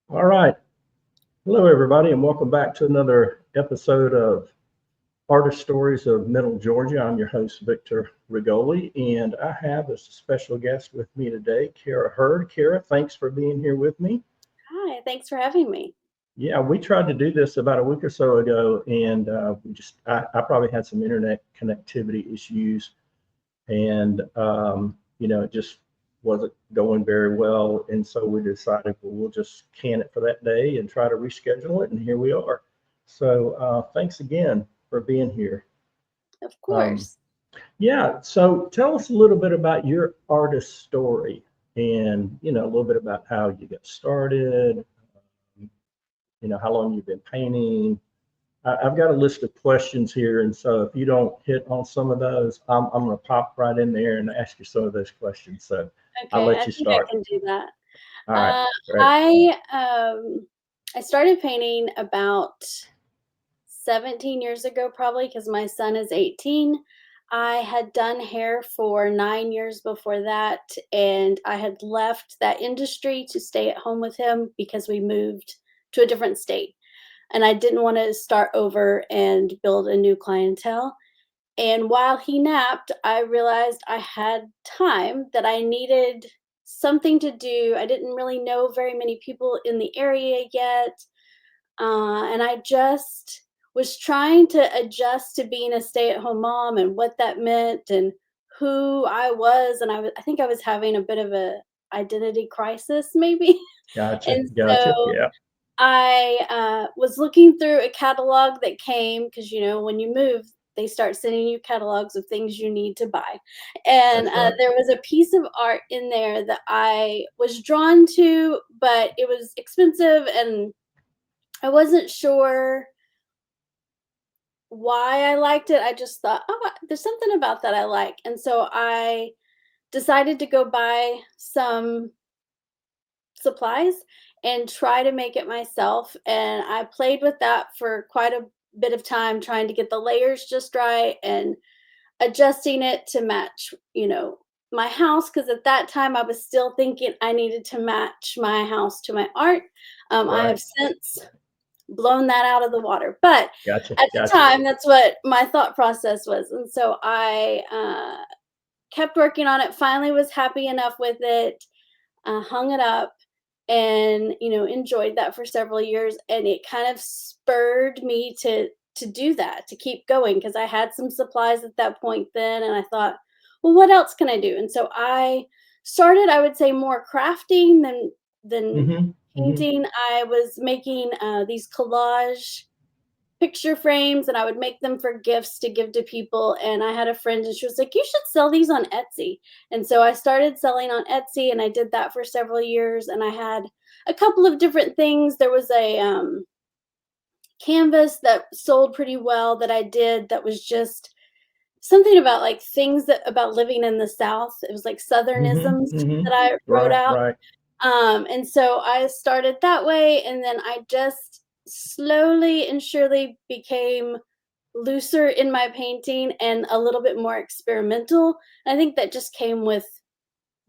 All right. Hello, everybody, and welcome back to another episode of Artist Stories of Middle Georgia. I'm your host, Victor Rigoli, and I have a special guest with me today, Cara Heard. Cara, thanks for being here with me. Hi, thanks for having me. Yeah, we tried to do this about a week or so ago, and I probably had some internet connectivity issues, and it just wasn't going very well. And so we decided, well, we'll just can it for that day and try to reschedule it. And here we are. So thanks again for being here. Of Um, course. yeah. So tell us a little bit about your artist story, and a little bit about how you got started. How long you've been painting. I've got a list of questions here, and so if you don't hit on some of those, I'm going to pop right in there and ask you some of those questions. So I'll Okay, let I you think I start. can do that. All right, Uh, great. I I started painting about 17 years ago, probably because my son is 18. I had done hair for 9 years before that, and I had left that industry to stay at home with him because we moved to a different state, and I didn't want to start over and build a new clientele. And while he napped, I realized I had time, that I needed something to do. I didn't really know very many people in the area yet. And I just was trying to adjust to being a stay at home mom and what that meant and who I was. And I think I was having a bit of a identity crisis, maybe. Gotcha, And gotcha. so Yeah, I was looking through a catalog that came because, when you move, they start sending you catalogs of things you need to buy. And that's right. there was a piece of art in there that I was drawn to, but it was expensive and I wasn't sure why I liked it. I just thought, oh, there's something about that I like. And so I decided to go buy some supplies and try to make it myself. And I played with that for quite a bit of time, trying to get the layers just right and adjusting it to match, my house. Cause at that time I was still thinking I needed to match my house to my art. I Right. have since blown that out of the water. But Gotcha, at the gotcha. time, that's what my thought process was. And so I kept working on it, finally was happy enough with it, hung it up, and enjoyed that for several years, and it kind of spurred me to do that, to keep going, because I had some supplies at that point then, and I thought, well, what else can I do? And so I started, I would say, more crafting than Mm-hmm. Mm-hmm. painting. I was making these collage picture frames, and I would make them for gifts to give to people. And I had a friend, and she was like, "You should sell these on Etsy." And so I started selling on Etsy, and I did that for several years. And I had a couple of different things. There was a canvas that sold pretty well that I did, that was just something about like things that about living in the South. It was like Southernisms Mm-hmm. Mm-hmm. that I wrote Right, out. right. And so I started that way, and then I just slowly and surely became looser in my painting and a little bit more experimental. I think that just came with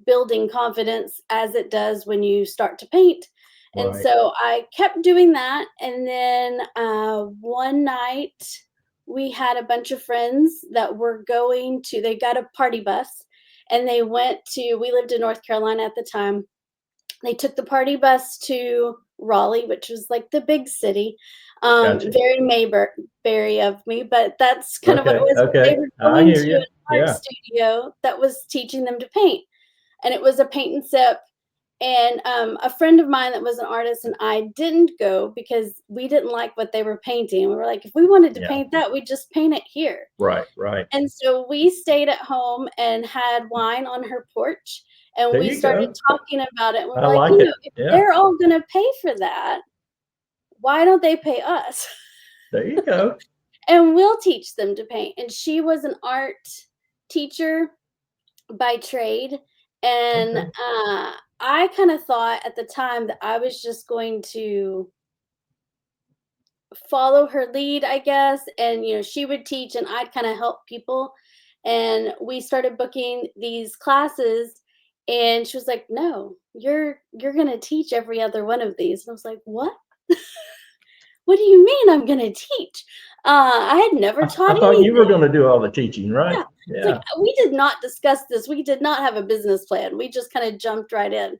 building confidence, as it does when you start to paint. And Right. so I kept doing that. And then one night we had a bunch of friends that were going to, they got a party bus and they went to, we lived in North Carolina at the time. They took the party bus to Raleigh, which was like the big city. Gotcha. Very Mayberry of me, but that's kind of what it Okay, was. But they okay. were I going hear to you. an art Yeah. studio that was teaching them to paint, and it was a paint and sip. And a friend of mine that was an artist and I didn't go because we didn't like what they were painting. We were like, if we wanted to Yeah. paint that, we'd just paint it here. Right, right. And so we stayed at home and had wine on her porch, and There we you started go. talking about it. And we I were like, like it. if Yeah. they're all going to pay for that, why don't they pay us? There you go. And we'll teach them to paint. And she was an art teacher by trade. And Okay. I kind of thought at the time that I was just going to follow her lead, I guess. And, she would teach and I'd kind of help people. And we started booking these classes. And she was like, "No, you're gonna teach every other one of these." And I was like, "What? What do you mean I'm gonna teach?" I had never taught I thought you anything. were going to do all the teaching, right? Yeah. It's like, Yeah. we did not discuss this. We did not have a business plan. We just kind of jumped right in.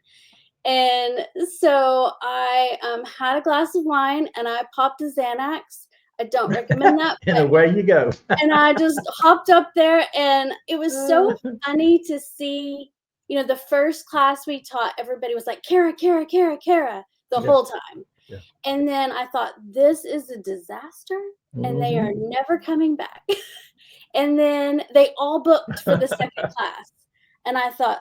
And so I had a glass of wine and I popped a Xanax. I don't recommend that, And but away you go. and I just hopped up there, and it was so funny to see, the first class we taught, everybody was like, "Cara, Cara, Cara, Cara," the Yeah. whole time. Yeah. And then I thought, this is a disaster, and they are never coming back. And then they all booked for the second class. And I thought,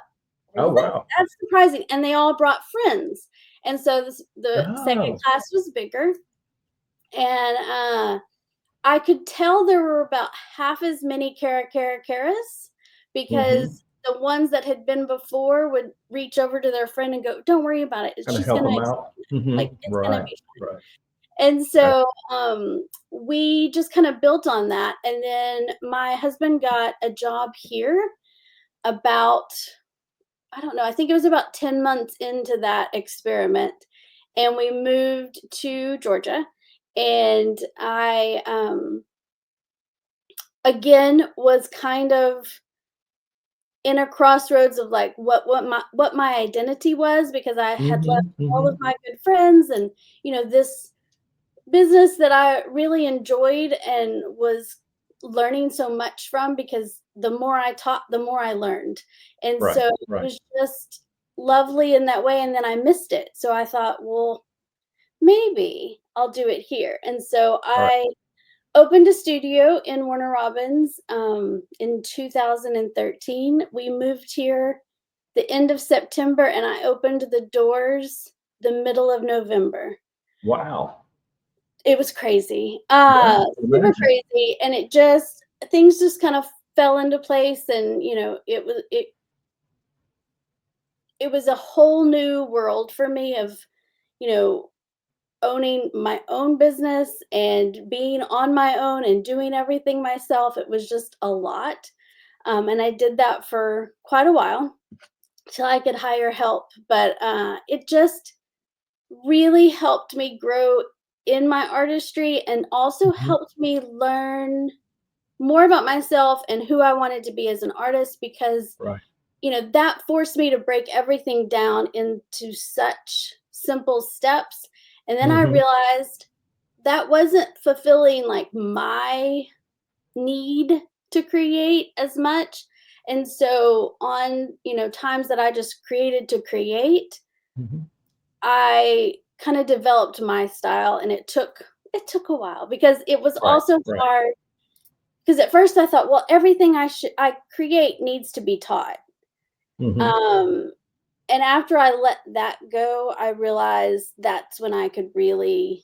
Oh, really? wow. That's surprising. And they all brought friends. And so the second Oh, class was bigger. And I could tell there were about half as many Caras hmm because the ones that had been before would reach over to their friend and go, "Don't worry about it. kind of She's help gonna them explain out. it. Like, it's gonna Right. be fine." Right. And Right. so we just kind of built on that. And then my husband got a job here about, I don't know, I think it was about 10 months into that experiment. And we moved to Georgia. And I, again, was kind of in a crossroads of like what my identity was, because I had left all of Hmm. my good friends, and this business that I really enjoyed and was learning so much from, because the more I taught, the more I learned. And Right. so it Right. was just lovely in that way. And then I missed it. So I thought, well, maybe I'll do it here. And so Right. I opened a studio in Warner Robins in 2013. We moved here the end of September, and I opened the doors the middle of November. Wow. It was crazy, Yeah. I can super imagine. crazy, and things just kind of fell into place, and it was a whole new world for me of, you know, owning my own business and being on my own and doing everything myself. It was just a lot, and I did that for quite a while till I could hire help, but it just really helped me grow in my artistry, and also Mhm. helped me learn more about myself and who I wanted to be as an artist, because Right. that forced me to break everything down into such simple steps. And then I hmm realized that wasn't fulfilling like my need to create as much. And so on, times that I just created to create, hmm I kind of developed my style, and it took a while, because it was Right. also Right. hard, because at first I thought, well, everything I create needs to be taught. hmm Um, and after I let that go, I realized that's when I could really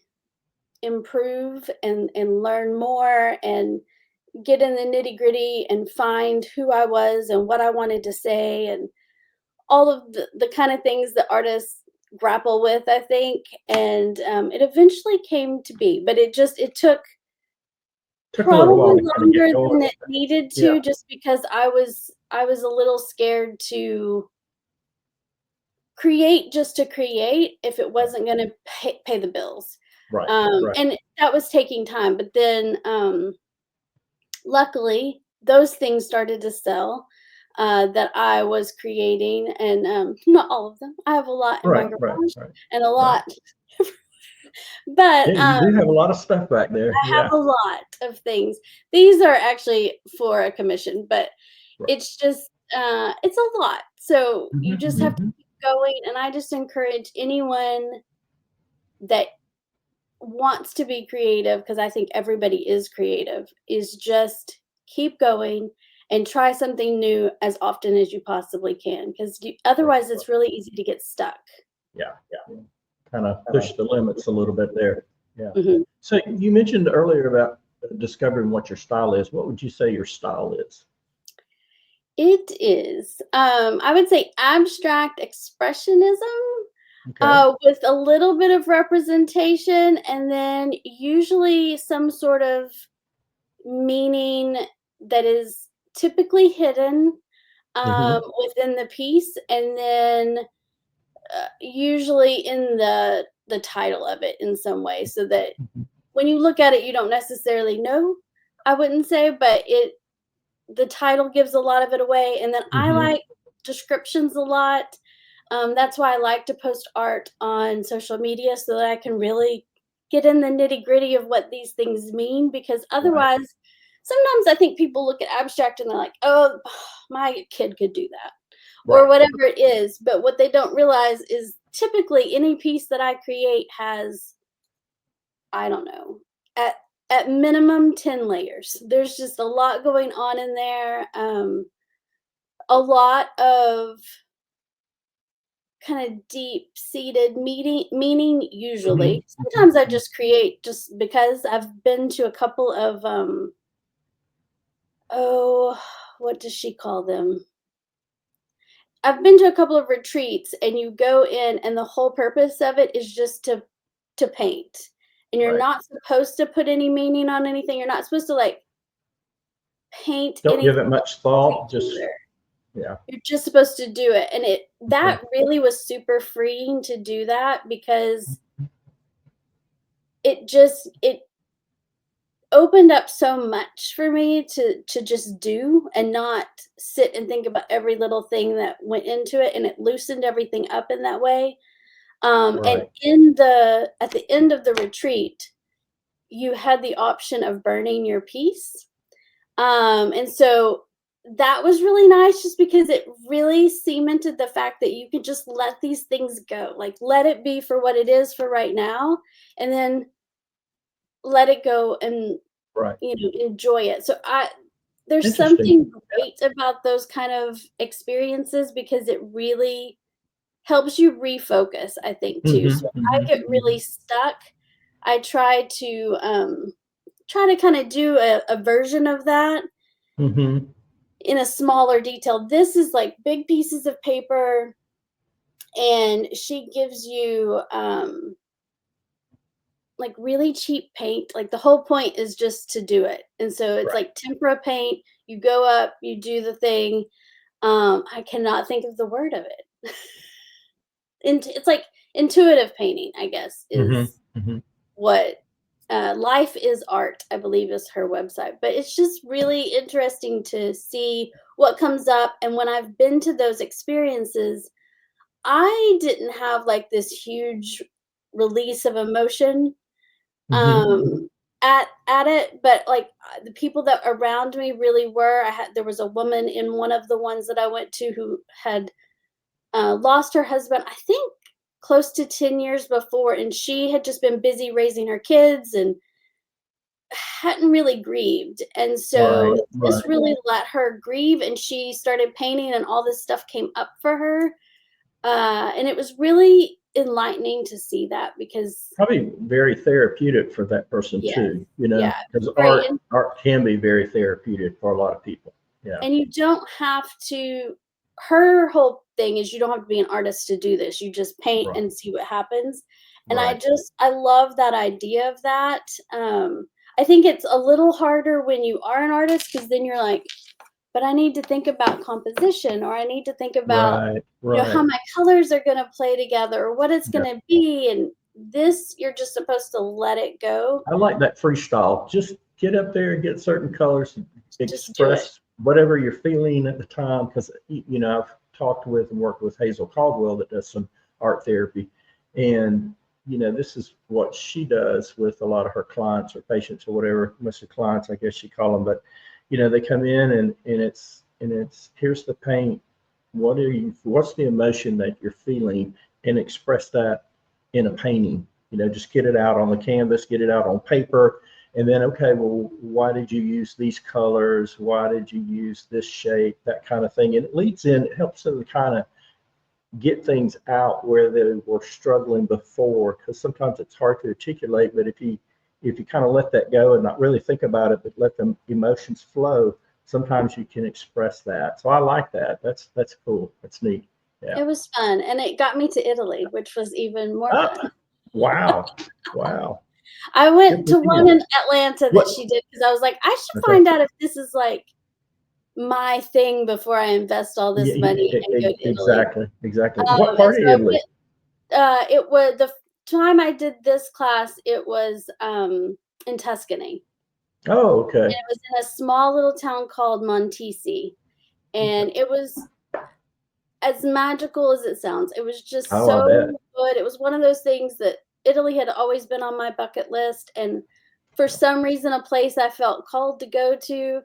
improve and learn more and get in the nitty-gritty and find who I was and what I wanted to say, and all of the kind of things that artists grapple with, I think. And it eventually came to be, but it took Took a little while probably to kind of get longer going. than it needed Yeah. to, just because I was a little scared to create just to create if it Right. wasn't gonna pay the bills. Right. Right. And that was taking time, but then, luckily, those things started to sell, that I was creating, and, not all of them. I have a lot in my Right. Right. garage Right. and a Right. lot, but, Yeah, you do have a lot of stuff back there. I have Yeah. a lot of things. These are actually for a commission, but Right. it's just, it's a lot. So you just have to hmm keep going, and I just encourage anyone that wants to be creative, because I think everybody is creative, is just keep going and try something new as often as you possibly can, because Right. otherwise Right. it's really easy to get stuck. Yeah. Kind of push the limits a little bit there. Yeah. Mhm. So you mentioned earlier about discovering what your style is. What would you say your style is? It is, I would say, abstract expressionism, Okay. with a little bit of representation, and then usually some sort of meaning that is typically hidden, within the piece, and then usually in the title of it in some way, so that Mhm. when you look at it, you don't necessarily know. I wouldn't say, but the title gives a lot of it away, and then I Mhm. like descriptions a lot. That's why I like to post art on social media so that I can really get in the nitty-gritty of what these things mean, because Right. otherwise, sometimes I think people look at abstract and they're like, "Oh, my kid could do that," or Right. whatever it is, but what they don't realize is typically any piece that I create has, I don't know, at minimum 10 layers. There's just a lot going on in there, a lot of kind of deep-seated meaning Mhm. usually. Mhm. Sometimes I Mhm. just create just because I've been to a couple of, oh, what does she call them? I've been to a couple of retreats, and you go in and the whole purpose of it is just to paint. And you're Right. not supposed to put any meaning on anything. You're not supposed to like paint Don't give anything it much in thought. Just particular. yeah. You're just supposed to do it. And Mhm. that really was super freeing to do that, because it opened up so much for me to just do and not sit and think about every little thing that went into it, and it loosened everything up in that way. And Right. at the end of the retreat, you had the option of burning your piece. And so that was really nice, just because it really cemented the fact that you could just let these things go. Like, let it be for what it is for right now, and then let it go and, Right. enjoy it. So there's Interesting. something Yeah. great about those kind of experiences, because it really helps you refocus, I think, too. Mhm. So if I Mhm. get really Mhm. stuck, I try to kinda do a version of that Mhm. in a smaller detail. This is, like, big pieces of paper, and she gives you, like, really cheap paint. Like, the whole point is just to do it, and so it's Right. like tempera paint. You go up, you do the thing. I cannot think of the word of it. It's like intuitive painting, I guess, Mhm. is Mhm. what Life is Art, I believe, is her website. But it's just really interesting to see what comes up. And when I've been to those experiences, I didn't have like this huge release of emotion Mhm. um at it, but like the people that around me really were. There was a woman in one of the ones that I went to who had lost her husband, I think, close to 10 years before, and she had just been busy raising her kids and hadn't really grieved. And so Right. this Right. really let her grieve, and she started painting, and all this stuff came up for her. And it was really enlightening to see that, because, Probably very therapeutic for that person yes, too, yeah, because great. art can be very therapeutic for a lot of people. Yeah. And you don't have to her whole thing is you don't have to be an artist to do this. You just paint Right. and see what happens. And Right. I love that idea of that. I think it's a little harder when you are an artist, because then you're like, but I need to think about composition, or I need to think about, Right. how Right. my colors are gonna play together, or what it's Yeah. gonna be. And this, you're just supposed to let it go. I like that freestyle. Just get up there and get certain colors, Just do it. express whatever you're feeling at the time. Because I've talked with and worked with Hazel Caldwell that does some art therapy, and this is what she does with a lot of her clients or patients or whatever. Most of the clients, I guess you call them, but they come in and it's here's the paint. What's the emotion that you're feeling, and express that in a painting. Just get it out on the canvas, get it out on paper, and then, okay, well, why did you use these colors? Why did you use this shape? That kind of thing. And it helps them kind of get things out where they were struggling before, because sometimes it's hard to articulate, but if you kind of let that go and not really think about it, but let the emotions flow, sometimes you can express that. So I like that. That's cool. That's neat. Yeah. It was fun, and it got me to Italy, which was even more Oh, fun. wow. Wow. I Good went for to one you. in Atlanta that What? she did, because I was like, "I should Okay. find out if this is, like, my thing before I invest all Yeah, this money and go to Italy. exactly, exactly. What And part of so I Italy? it was the time I did this class, it was in Tuscany. Oh, And okay. it was in a small little town called Montisi. Okay. And it was as magical as it sounds. It was just Oh, I so bet. good. It was one of those things that Italy had always been on my bucket list, and for some reason, a place I felt called to go to.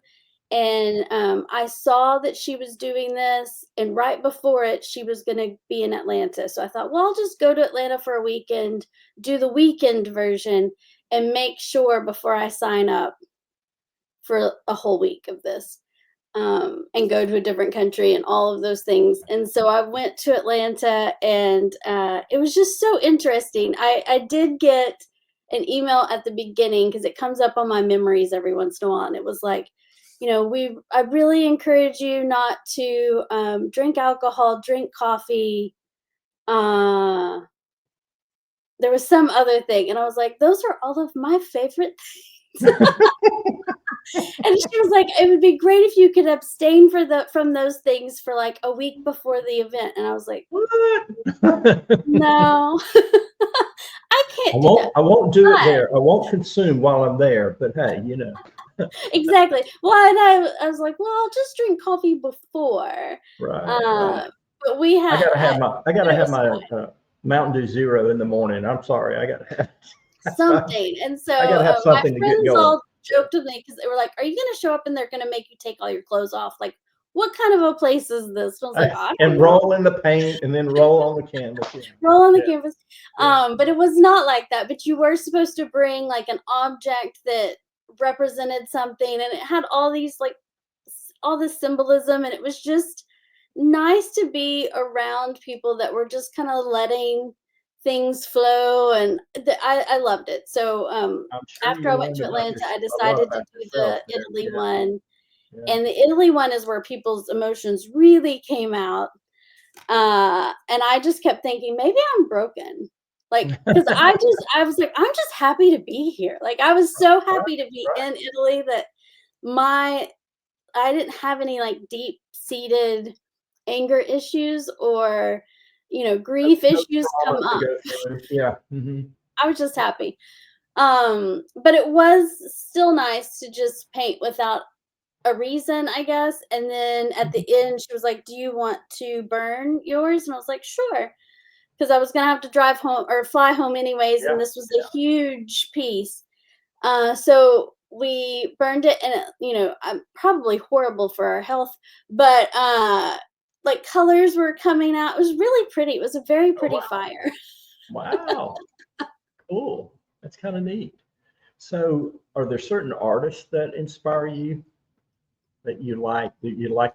And I saw that she was doing this, and right before it, she was going to be in Atlanta. So I thought, well, I'll just go to Atlanta for a weekend, do the weekend version, and make sure before I sign up for a whole week of this, and go to a different country and all of those things. And so I went to Atlanta, and it was just so interesting. I did get an email at the beginning because it comes up on my memories every once in a while. And it was like, I really encourage you not to drink alcohol, drink coffee. Uh, there was some other thing. And I was like, those are all of my favorite things. And she was like, "It would be great if you could abstain from those things for, like, a week before the event." And I was like, What? "No, I I can't do that." won't. I won't do it But there. I won't consume while I'm there. But hey, exactly. Well, and I was like, "Well, I'll just drink coffee before." right, right. Uh, but we I had gotta have my. I but gotta it have was my Mountain Dew Zero in the morning. I'm sorry. I gotta have. something. And so, I gotta have my something to get friends going. all joked with me because they were like, "Are you gonna show up and they're gonna make you take all your clothes off? Like, what kind of a place is this?" I was like, "I don't And know." roll in the paint and then roll on the canvas. Yeah, Roll on the yeah, canvas. yeah. But it was not like that. But you were supposed to bring like an object that represented something, and it had all these like all this symbolism, and it was just nice to be around people that were just kind of letting things flow, and I loved it. So I'm sure after you I went learned to about Atlanta, I a lot decided to about do yourself the there. Italy Yeah, one, yeah. and the Italy one is where people's emotions really came out. And I just kept thinking, maybe I'm broken. Like, because I was like, I'm just happy to be here. Like, I was so Right, happy to be right. in Italy that my, I didn't have any like deep seated anger issues or, No, grief no issues come traumas to up. go through. Yeah. Hmm. I was just happy. But it was still nice to just paint without a reason, I guess. And then at the end, she was like, "Do you want to burn yours?" And I was like, "Sure." Because I was gonna have to drive home or fly home anyways, and Yeah, this was yeah. a huge piece. So we burned it, and probably horrible for our health, but like colors were coming out. It was really pretty. It was a very Oh, pretty wow. fire. Wow. Cool. That's kind of neat. So, are there certain artists that inspire you that you like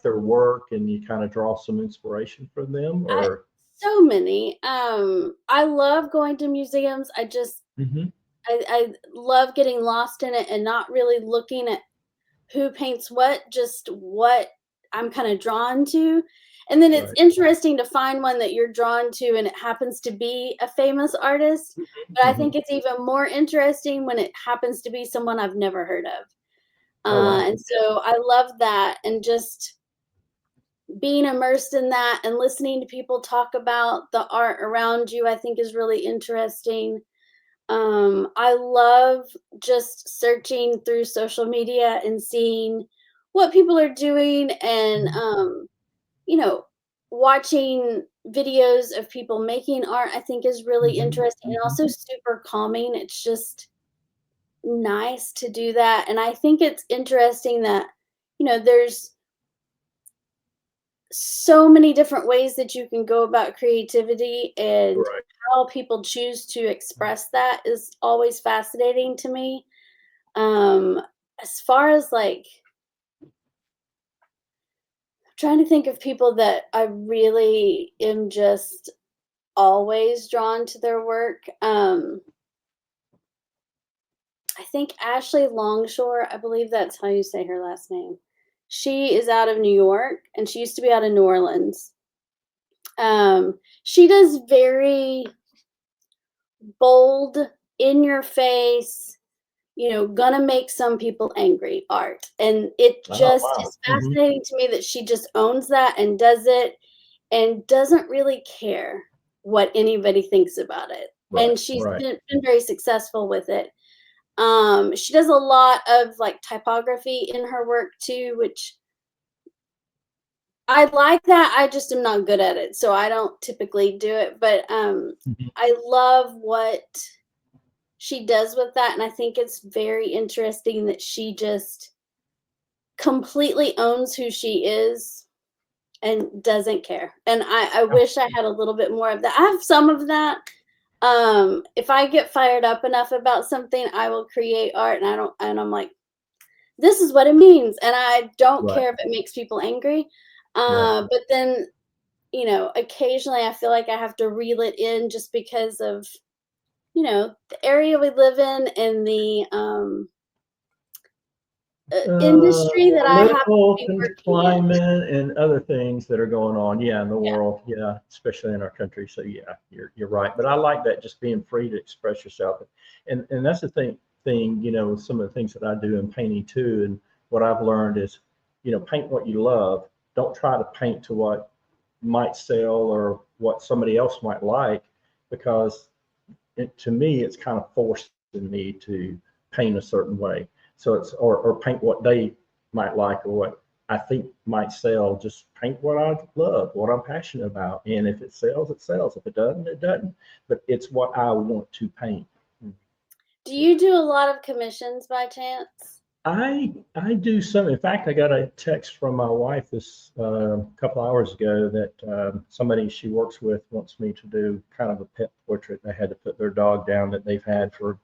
their work and you kind of draw some inspiration from them? I Or So many. I love going to museums. Mhm. I love getting lost in it and not really looking at who paints what, just what I'm kinda drawn to. And then it's Right. interesting to find one that you're drawn to and it happens to be a famous artist, but I Hmm. think it's even more interesting when it happens to be someone I've never heard of. Oh, wow. And so I love that, and just being immersed in that and listening to people talk about the art around you, I think is really interesting. I love just searching through social media and seeing what people are doing, and Mhm. you know, watching videos of people making art, I think is really Mhm. interesting and Mhm. also super calming. It's just nice to do that. And I think it's interesting that, there's so many different ways that you can go about creativity, and Right. how people choose to express that is always fascinating to me. Um, as far as like trying to think of people that I really am just always drawn to their work. I think Ashley Longshore, I believe that's how you say her last name. She is out of New York and she used to be out of New Orleans. She does very bold, in your face, gonna make some people angry art. And it Oh, just wow. is fascinating to me that she just owns that and does it and doesn't really care what anybody thinks about it. Right, And she's right. been very successful with it. She does a lot of like typography in her work too, which I like that. I just am not good at it, so I don't typically do it. But Mhm. I love what she does with that, and I think it's very interesting that she just completely owns who she is and doesn't care. And I Yeah, wish I had a little bit more of that. I have some of that. If I get fired up enough about something, I will create art, and I'm like, this is what it means, and I don't right, care if it makes people angry. right. But then, occasionally I feel like I have to reel it in just because of, the area we live in and the industry that I happen to Political be working in. climate and other things that are going on, yeah, in the Yeah. world, yeah, especially in our country. So yeah, you're right. But I like that, just being free to express yourself, and that's the thing, with some of the things that I do in painting too. And what I've learned is, paint what you love. Don't try to paint to what might sell or what somebody else might like, because to me, it's kind of forcing me to paint a certain way. So or paint what they might like or what I think might sell. Just paint what I love, what I'm passionate about. And if it sells, it sells. If it doesn't, it doesn't. But it's what I want to paint. Do you do a lot of commissions by chance? I do some. In fact, I got a text from my wife this couple hours ago that somebody she works with wants me to do kind of a pet portrait. They had to put their dog down that they've had for,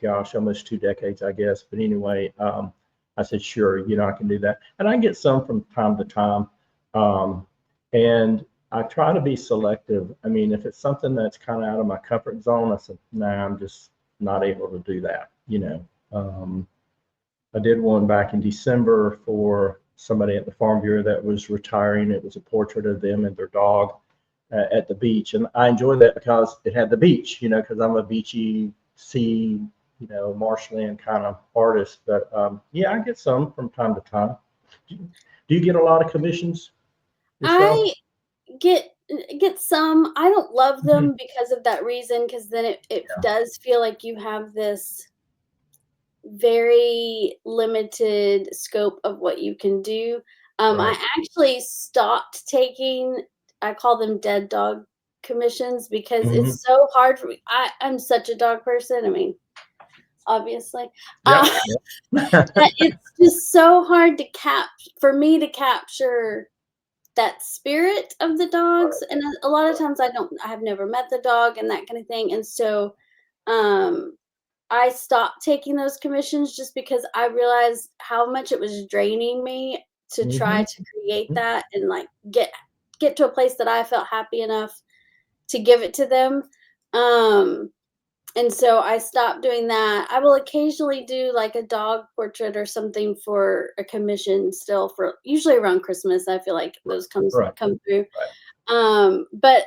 gosh, almost 2 decades, I guess. But anyway, I said, sure, I can do that. And I get some from time to time. Um, and I try to be selective. I mean, if it's something that's kind of out of my comfort zone, I said, nah, I'm just not able to do that. I did one back in December for somebody at the Farm Bureau that was retiring. It was a portrait of them and their dog at the beach. And I enjoyed that because it had the beach, because I'm a beachy sea, marshland kind of artist. But yeah, I get some from time to time. Do you get a lot of commissions yourself? I get get some. I don't love Mhm. them because of that reason, because then it Yeah, does feel like you have this very limited scope of what you can do. I right. actually stopped taking, I call them dead dog commissions, because Hmm. it's so hard for me. I'm such a dog person. I mean, obviously. Yep. Uh, Yep. that it's just so hard to for me to capture that spirit of the Right, dogs. And a lot of right. times I have never met the dog and that kind of thing. And so, um, I stopped taking those commissions just because I realized how much it was draining me to try Hmm. to create that and, like, get to a place that I felt happy enough to give it to them. Um, and so I stopped doing that. I will occasionally do, like, a dog portrait or something for a commission still, for usually around Christmas. I feel like those Right, come through. right. But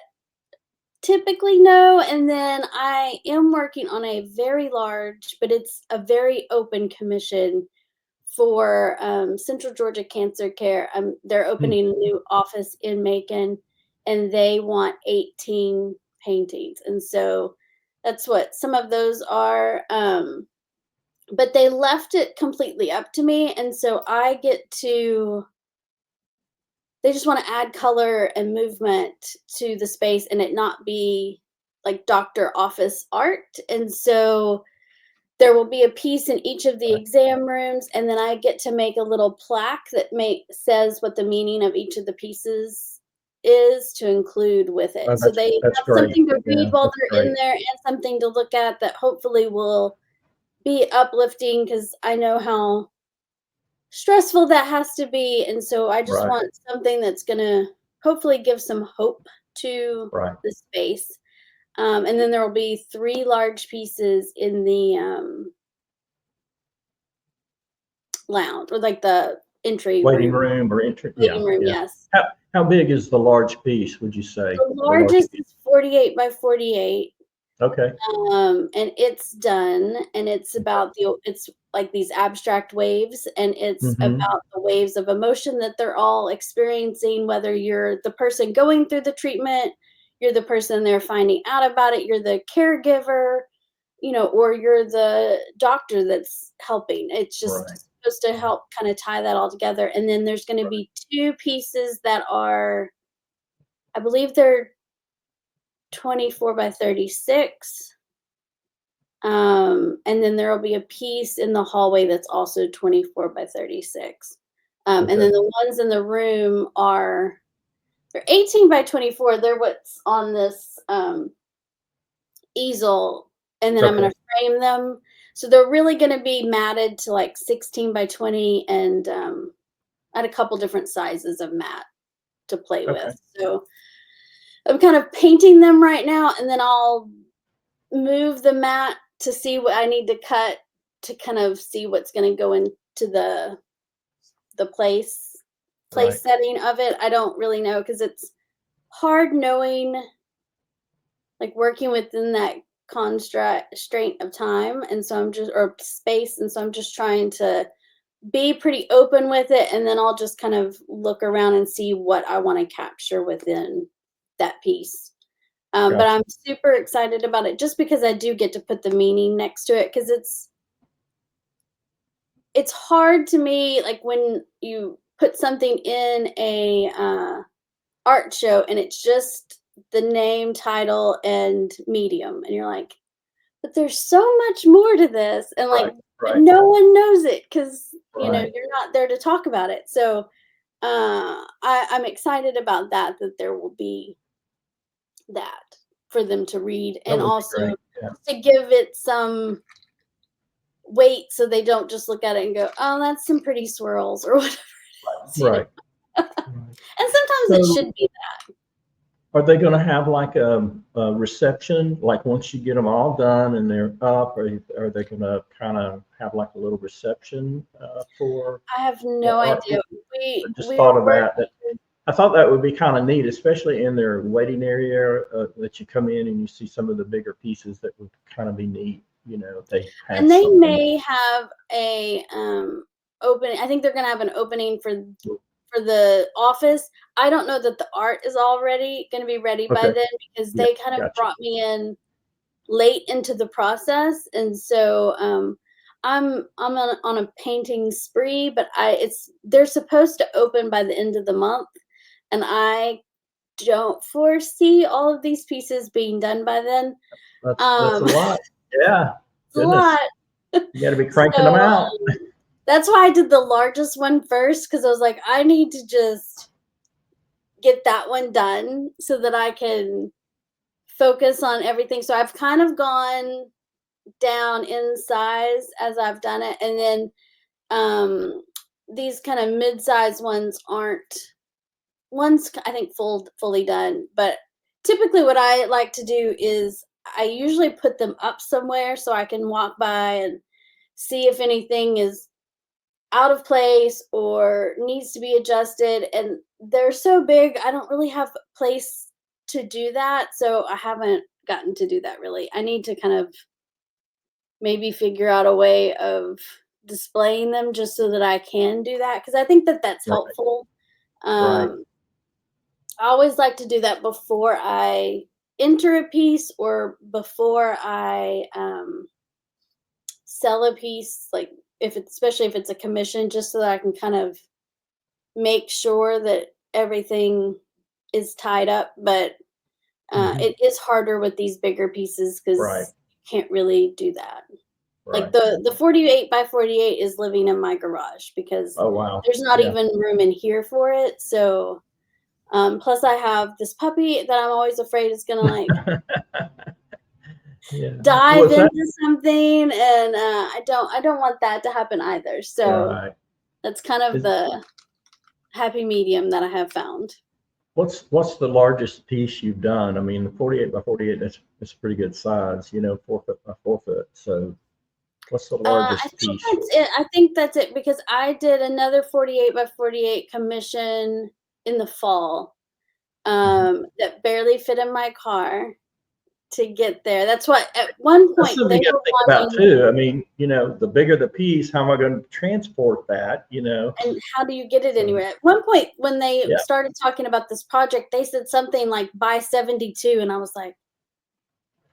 typically, no. And then I am working on a very large, but it's a very open commission for Central Georgia Cancer Care. They're Mm. opening a new office in Macon, and they want 18 paintings. And so that's what some of those are. But they left it completely up to me. And so I get to they just wanna add color and movement to the space and it not be like doctor office art. And so there will be a piece in each of the Right. exam rooms, and then I get to make a little plaque that says what the meaning of each of the pieces is, to include with Oh, it. So they that's have great. something to read Yeah, while that's they're in great. there and something to look at that hopefully will be uplifting, because I know how stressful that has to be. And so I just Right, want something that's gonna hopefully give some hope to right. the space. And then there will be 3 large pieces in the, lounge, or like the entry Waiting room, room or entry. Yeah, waiting room, yeah. yes. How big is the large piece, would you say? The The large largest piece? is 48 by 48. Okay. And it's done, and it's about it's like these abstract waves, and it's Mm-hmm. about the waves of emotion that they're all experiencing, whether you're the person going through the treatment, you're the person they're finding out about it, you're the caregiver, or you're the doctor that's helping. It's Right. just supposed to help kind of tie that all together. And then there's going to Right. be two pieces that are, I believe they're 24 by 36. And then there will be a piece in the hallway that's also 24 by 36. And Okay. then the ones in the room they're 18 by 24. They're what's on this easel, and then I'm Okay. gonna frame them. So they're really gonna be matted to like 16 by 20, and I had a couple different sizes of mat to play Okay. with. So I'm kind of painting them right now, and then I'll move the mat to see what I need to cut to kind of see what's gonna go into the place Right. setting of it. I don't really know because it's hard knowing, like, working within that constraint of time, and so I'm just or space, and so I'm just trying to be pretty open with it, and then I'll just kind of look around and see what I wanna capture within that piece. But Gotcha. I'm super excited about it just because I do get to put the meaning next to it, because it's hard to me, like, when you put something in a, art show and it's just the name, title, and medium, and you're like, "But there's so much more to this," and, like, Right. but Right. no one knows it because Right. you're not there to talk about it. So, I'm excited about that there will be that for them to read, That and would be also great. Yeah. to give it some weight so they don't just look at it and go, "Oh, that's some pretty swirls," or whatever it is, Right. Right. And sometimes it So should be are they gonna have like a reception, like once you get them all done and they're up, are they gonna kind of have like a little reception for I have the no art idea. people? I We just we're thought of that. working I thought that would be kind of neat, especially in their waiting area, that you come in and you see some of the bigger pieces. That would kind of be neat, if they had and they something. may have a, opening. I think they're gonna have an opening for the office. I don't know that the art is already gonna be ready by Okay. then because Yeah. they kind of Gotcha. brought me in late into the process, and so, I'm on a painting spree, but I it's they're supposed to open by the end of the month, and I don't foresee all of these pieces being done by then. That's a Um, lot. Yeah. it's a lot. Goodness. You got to be cranking them So, out. that's why I did the largest one first, because I was like, I need to just get that one done so that I can focus on everything. So I've kind of gone down in size as I've done it, and then um, these kind of mid-size ones aren't. One's I think fully done, but typically what I like to do is I usually put them up somewhere so I can walk by and see if anything is out of place or needs to be adjusted, and they're so big, I don't really have place to do that, so I haven't gotten to do that really. I need to kind of maybe figure out a way of displaying them just so that I can do that, because I think that that's Right. helpful. Right. Um, I always like to do that before I enter a piece or before I sell a piece, like if it's especially if it's a commission, just so that I can kind of make sure that everything is tied up. But Hmm. it is harder with these bigger pieces Right. because you can't really do that. Like Right. the 48 by 48 is living in my garage because Oh, wow. there's not Yeah. even room in here for it. So plus I have this puppy that I'm always afraid is gonna like Yeah. dive Was that into something, and I don't want that to happen either. So right? that's kind of Is the happy medium that I have found. what's the largest piece you've done? I mean, the 48 by 48, that's a pretty good size, 4 foot by 4 foot. So what's the I largest think piece that's you it. I think that's it because I did another 48 by 48 commission in the fall Mhm. that barely fit in my car to get there. That's what at one That's point something they you got were to think about wanting. too. I mean, the bigger the piece, how am I going to transport that? And how do you get it So anywhere? At one point, when they yeah. started talking about this project, they said something like by 72, and I was like,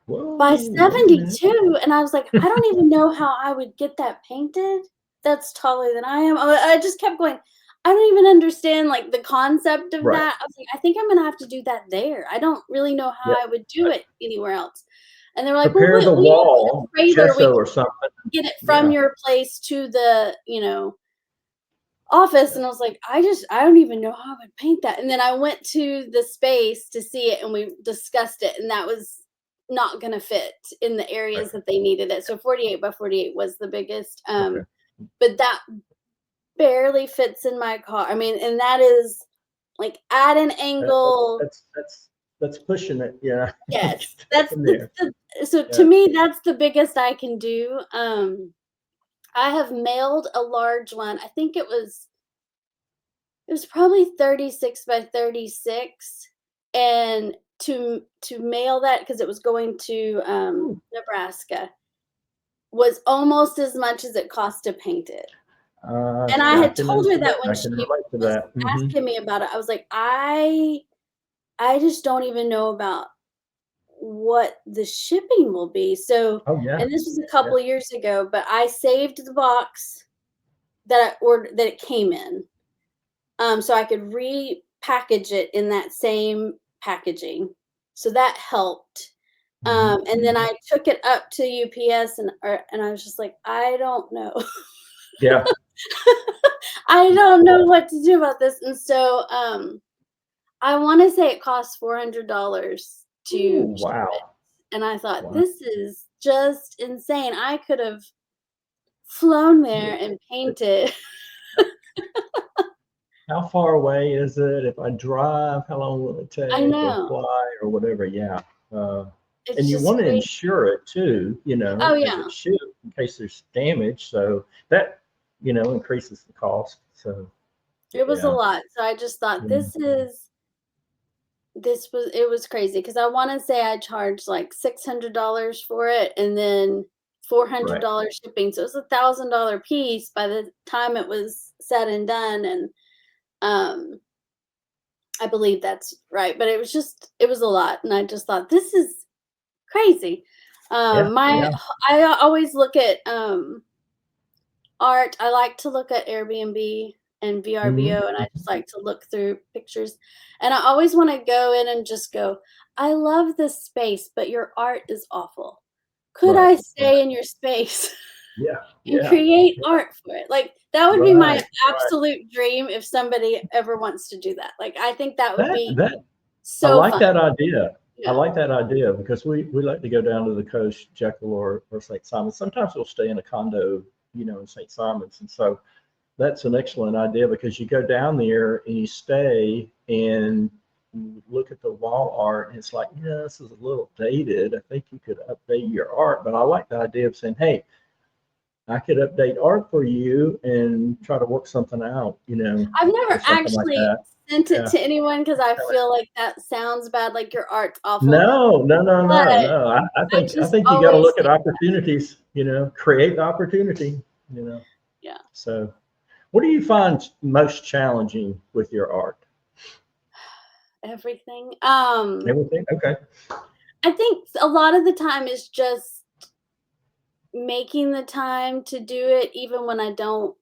Whoa, by wait a minute. 72, and I was like, I don't even know how I would get that painted. That's taller than I am. I just kept going. I don't even understand like the concept of Right. that. I was like, I think I'm gonna have to do that there. I don't really know how Yeah. I would do it anywhere else. And they were like, well, Prepare the we have a wall, trailer. We gesso can or something. get it from Yeah. your place to the, office. Yeah. And I was like, I don't even know how I would paint that. And then I went to the space to see it and we discussed it, and that was not going to fit in the Right. areas that they needed it. So 48 by 48 was the biggest. Okay. But that barely fits in my car. I mean, and that is like at an That, angle. that's pushing it. Yeah. Yes, Get that's in there. so to Yeah. me, that's the biggest I can do. I have mailed a large one. I think it was probably 36 by 36, and to mail that because it was going to Ooh. Nebraska was almost as much as it cost to paint it. And I I had can told her understand. that when I can she relate to was that. Hmm. asking me about it, I was like, I just don't even know about what the shipping will be. So, Oh yeah. and this was a Yeah. couple years ago, but I saved the box that I ordered that it came in, so I could repackage it in that same packaging. So that helped. Hmm. And then I took it up to UPS, and I was just like, I don't know. Yeah. I don't know what to do about this. And so I want to say it cost $400 to Ooh, ship it. wow. And I thought, Wow. this is just insane. I could have flown Yeah. there and painted. How far away is it? If I drive, how long will it I take, or know. fly, or whatever? Yeah. Uh, and It's you just want to crazy. insure it too, Oh, as yeah. it should, in case there's damage. So that, increases the cost. So It was a yeah. lot. So I just thought Yeah. it was crazy because I want to say I charged like $600 for it, and then Right. $400 shipping. So it was $1,000 piece by the time it was said and done. And um, I believe that's right. But it was a lot. And I just thought, this is crazy. Yeah. My Yeah. I always look at art. I like to look at Airbnb and Hmm. VRBO, and I just like to look through pictures. And I always want to go in and just go, I love this space, but your art is awful. Could Right. I Right. stay in your space Yeah. and Yeah. create art for it? Like, that would be my Right. Right. absolute dream if somebody ever wants to do that. Like, I think that would That be that I so like fun. that idea. I Yeah. like that idea because we like to go down to the coast, Jekyll or St. Simons. Sometimes we'll stay in a condo, in St. Simons, and so that's an excellent idea because you go down there and you stay and you look at the wall art and it's like, this is a little dated. I think you could update your art, but I like the idea of saying, hey, I could update art for you and try to work something out, I've or never something like actually that. sent it Yeah. to anyone because I feel like that sounds bad, like your art's awful. No, no, no, But no, no. I I think I just think you got to always look at think, opportunities. Create the opportunity. You know. yeah, So, what do you find most challenging with your art? everything. Everything. Okay. I think a lot of the time is just making the time to do it, even when I don't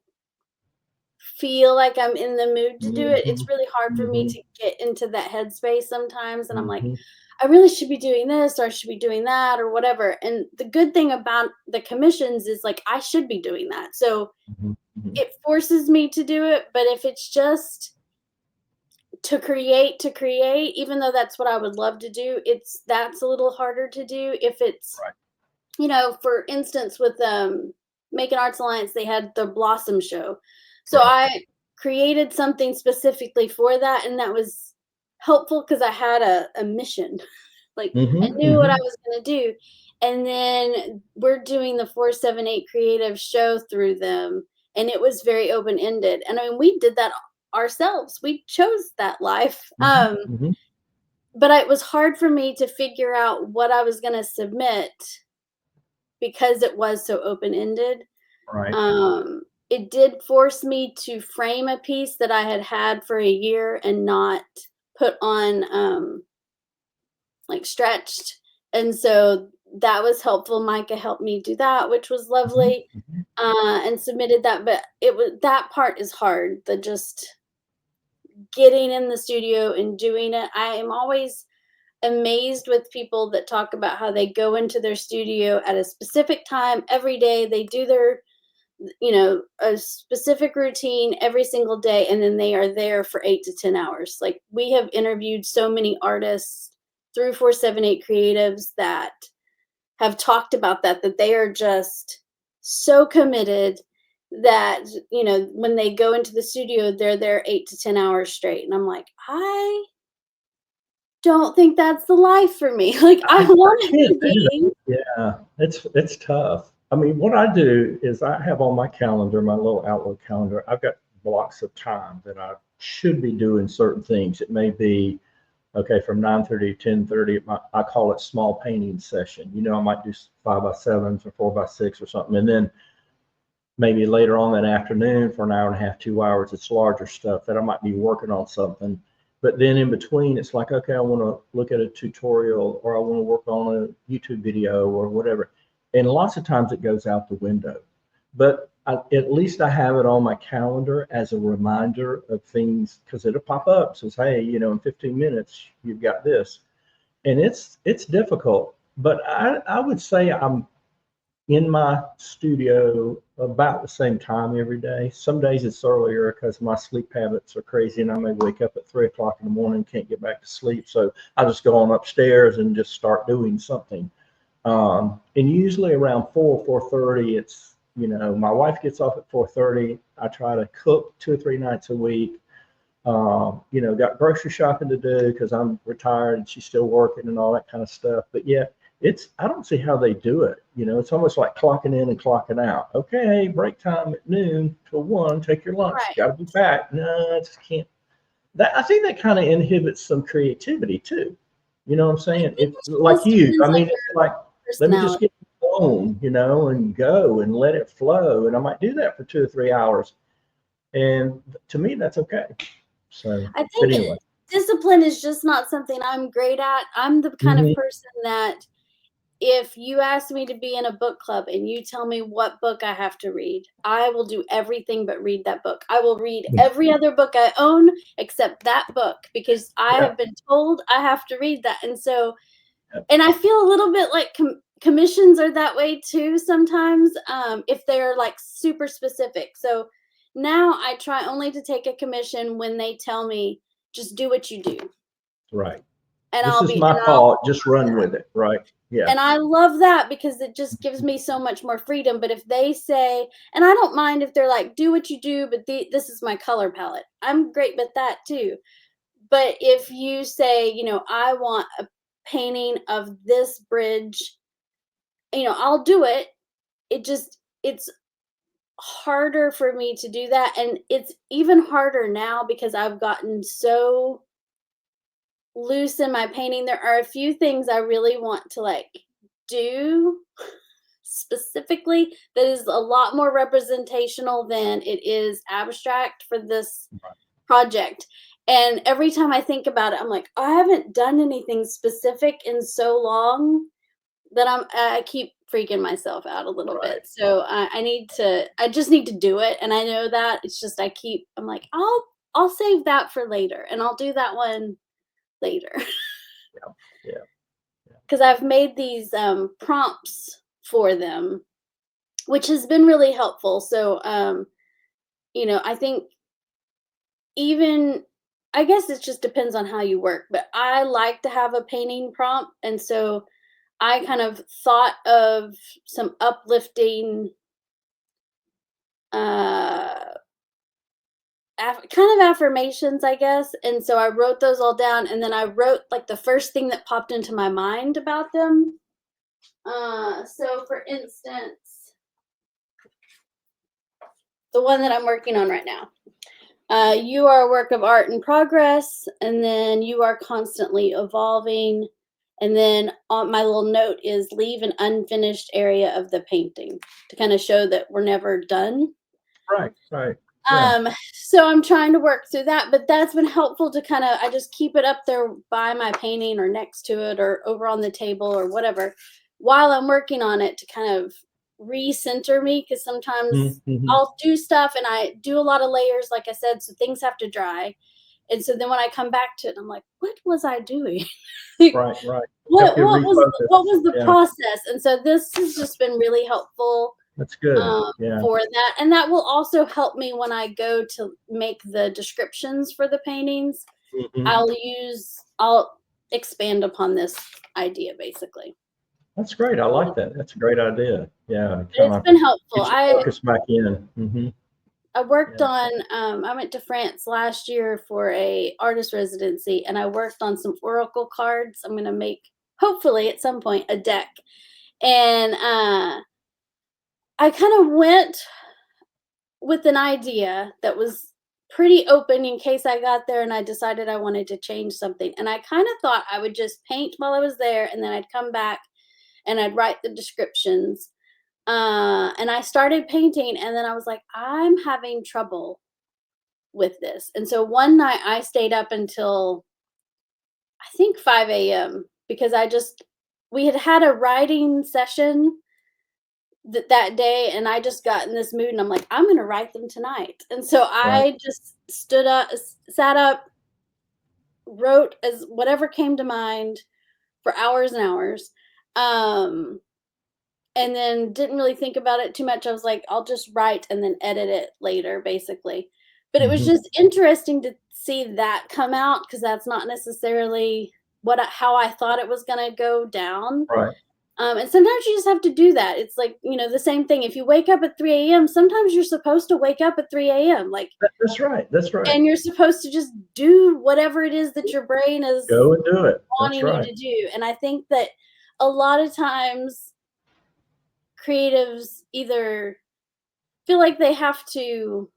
feel like I'm in the mood to do it. Hmm. It's really hard for me Hmm. to get into that headspace sometimes, and I'm like, Hmm. I really should be doing this or I should be doing that or whatever. And the good thing about the commissions is like I should be doing that. So Hmm. Hmm. it forces me to do it, but if it's just to create, even though that's what I would love to do, that's a little harder to do if it's, Right. for instance, with Making Arts Alliance, they had the Blossom Show. So Right. I created something specifically for that, and that was helpful because I had a mission. Like, I Hmm. knew what I Hmm. was gonna do. And then we're doing the 478 creative show through them, and it was very open-ended. And I mean, we did that ourselves. We chose that life. Hmm. Hmm. but it was hard for me to figure out what I was going to submit because it was so open-ended. Right. It did force me to frame a piece that I had had for a year and not put on, like, stretched, and so that was helpful. Micah helped me do that, which was Mhm, lovely, mhm. and submitted that, but it was that part is hard, the just getting in the studio and doing it. I am always amazed with people that talk about how they go into their studio at a specific time every day, they do their a specific routine every single day, and then they are there for 8 to 10 hours. Like, we have interviewed so many artists through 478 Creatives that have talked about that they are just so committed that, when they go into the studio, they're there 8 to 10 hours straight, and I'm like, "I don't think that's the life for me." Like, I I want it can't to do that. be. Yeah, it's tough. I mean, what I do is I have on my calendar, my little Outlook calendar, I've got blocks of time that I should be doing certain things. It may be, okay, from 9:30 to 10:30, I call it small painting session. I might do 5x7s or 4x6 or something. And then maybe later on that afternoon for an hour and a half, 2 hours, it's larger stuff that I might be working on something. But then in between, it's like, okay, I want to look at a tutorial or I want to work on a YouTube video or whatever. And lots of times it goes out the window. But at least I have it on my calendar as a reminder of things because it'll pop up, says, hey, in 15 minutes, you've got this. And it's difficult. But I would say I'm in my studio about the same time every day. Some days it's earlier because my sleep habits are crazy and I may wake up at 3 o'clock in the morning, can't get back to sleep. So I just go on upstairs and just start doing something. And usually around 4:30, it's, my wife gets off at 4:30. I try to cook 2 or 3 nights a week. Got grocery shopping to do because I'm retired and she's still working and all that kind of stuff. But yeah, I don't see how they do it. It's almost like clocking in and clocking out. Okay, break time at noon till 1, take your lunch. Right. Got to be back. No, I just can't. I think that kind of inhibits some creativity too. You know what I'm I saying? think It it like just you. depends I on mean, your it's like, let me just personality. get on, and go and let it flow. And I might do that for 2 or 3 hours. And to me, that's okay. So, I but think anyway. discipline is just not something I'm great at. I'm the kind of Mhm. person that if you ask me to be in a book club and you tell me what book I have to read, I will do everything but read that book. I will read every other book I own except that book because I Yeah, have been told I have to read that. And so, yeah, and I feel a little bit like commissions are that way too sometimes, if they're like super specific. So now I try only to take a commission when they tell me just do what you do, right. and This I'll is be my and I'll call. Just run with it, right? Yeah, and I love that because it just gives me so much more freedom. But if they say, and I don't mind if they're like, do what you do, but this is my color palette. I'm great with that too. But if you say, I want a painting of this bridge, I'll do it. It's harder for me to do that. And it's even harder now because I've gotten so loose in my painting. There are a few things I really want to like do specifically that is a lot more representational than it is abstract for this right. project. And every time I think about it, I'm like, I haven't done anything specific in so long that I keep freaking myself out a little Right. bit. So I just need to do it. And I know that it's just, I'm like, I'll save that for later and I'll do that one later. Yeah, yeah, yeah. Cause I've made these prompts for them, which has been really helpful. So, I think even I guess it just depends on how you work, but I like to have a painting prompt, and so I kind of thought of some uplifting, uh, kind of affirmations, I guess, and so I wrote those all down, and then I wrote like the first thing that popped into my mind about them. So for instance, the one that I'm working on right now. You are a work of art in progress, and then you are constantly evolving. And then on my little note is leave an unfinished area of the painting to kind of show that we're never done. Right, right. Yeah, So I'm trying to work through that, but that's been helpful to kind of I just keep it up there by my painting or next to it or over on the table or whatever while I'm working on it to kind of recenter me because sometimes mm-hmm. I'll do stuff and I do a lot of layers, like I said, so things have to dry. And so then when I come back to it, I'm like, what was I doing? Like, Right, right. Help what you what refocus. was the Yeah, process? And so this has just been really helpful that's good. Yeah. for that. And that will also help me when I go to make the descriptions for the paintings. Hmm. I'll expand upon this idea basically. That's great. I like that. That's a great idea. Yeah, But kind it's of been helpful. get your focus back in. Hmm. I worked Yeah. on I went to France last year for a artist residency and I worked on some oracle cards. I'm gonna make hopefully at some point a deck. And I kind of went with an idea that was pretty open in case I got there and I decided I wanted to change something. And I kind of thought I would just paint while I was there and then I'd come back and I'd write the descriptions. And I started painting and then I was like, I'm having trouble with this. And so one night I stayed up until I think 5 a.m. because we had had a writing session that day and I just got in this mood and I'm like, I'm gonna write them tonight. And so Right. I just stood up, sat up, wrote as whatever came to mind for hours and hours. Um, and then didn't really think about it too much. I was like, I'll just write and then edit it later, basically. But it was Hmm. just interesting to see that come out because that's not necessarily how I thought it was gonna go down. Right. And sometimes you just have to do that. It's like, the same thing. If you wake up at 3 a.m., sometimes you're supposed to wake up at 3 a.m. Like, That's right. That's right. and you're supposed to just do whatever it is that your brain is Go and do it. That's wanting you right. to do. And I think that a lot of times creatives either feel like they have to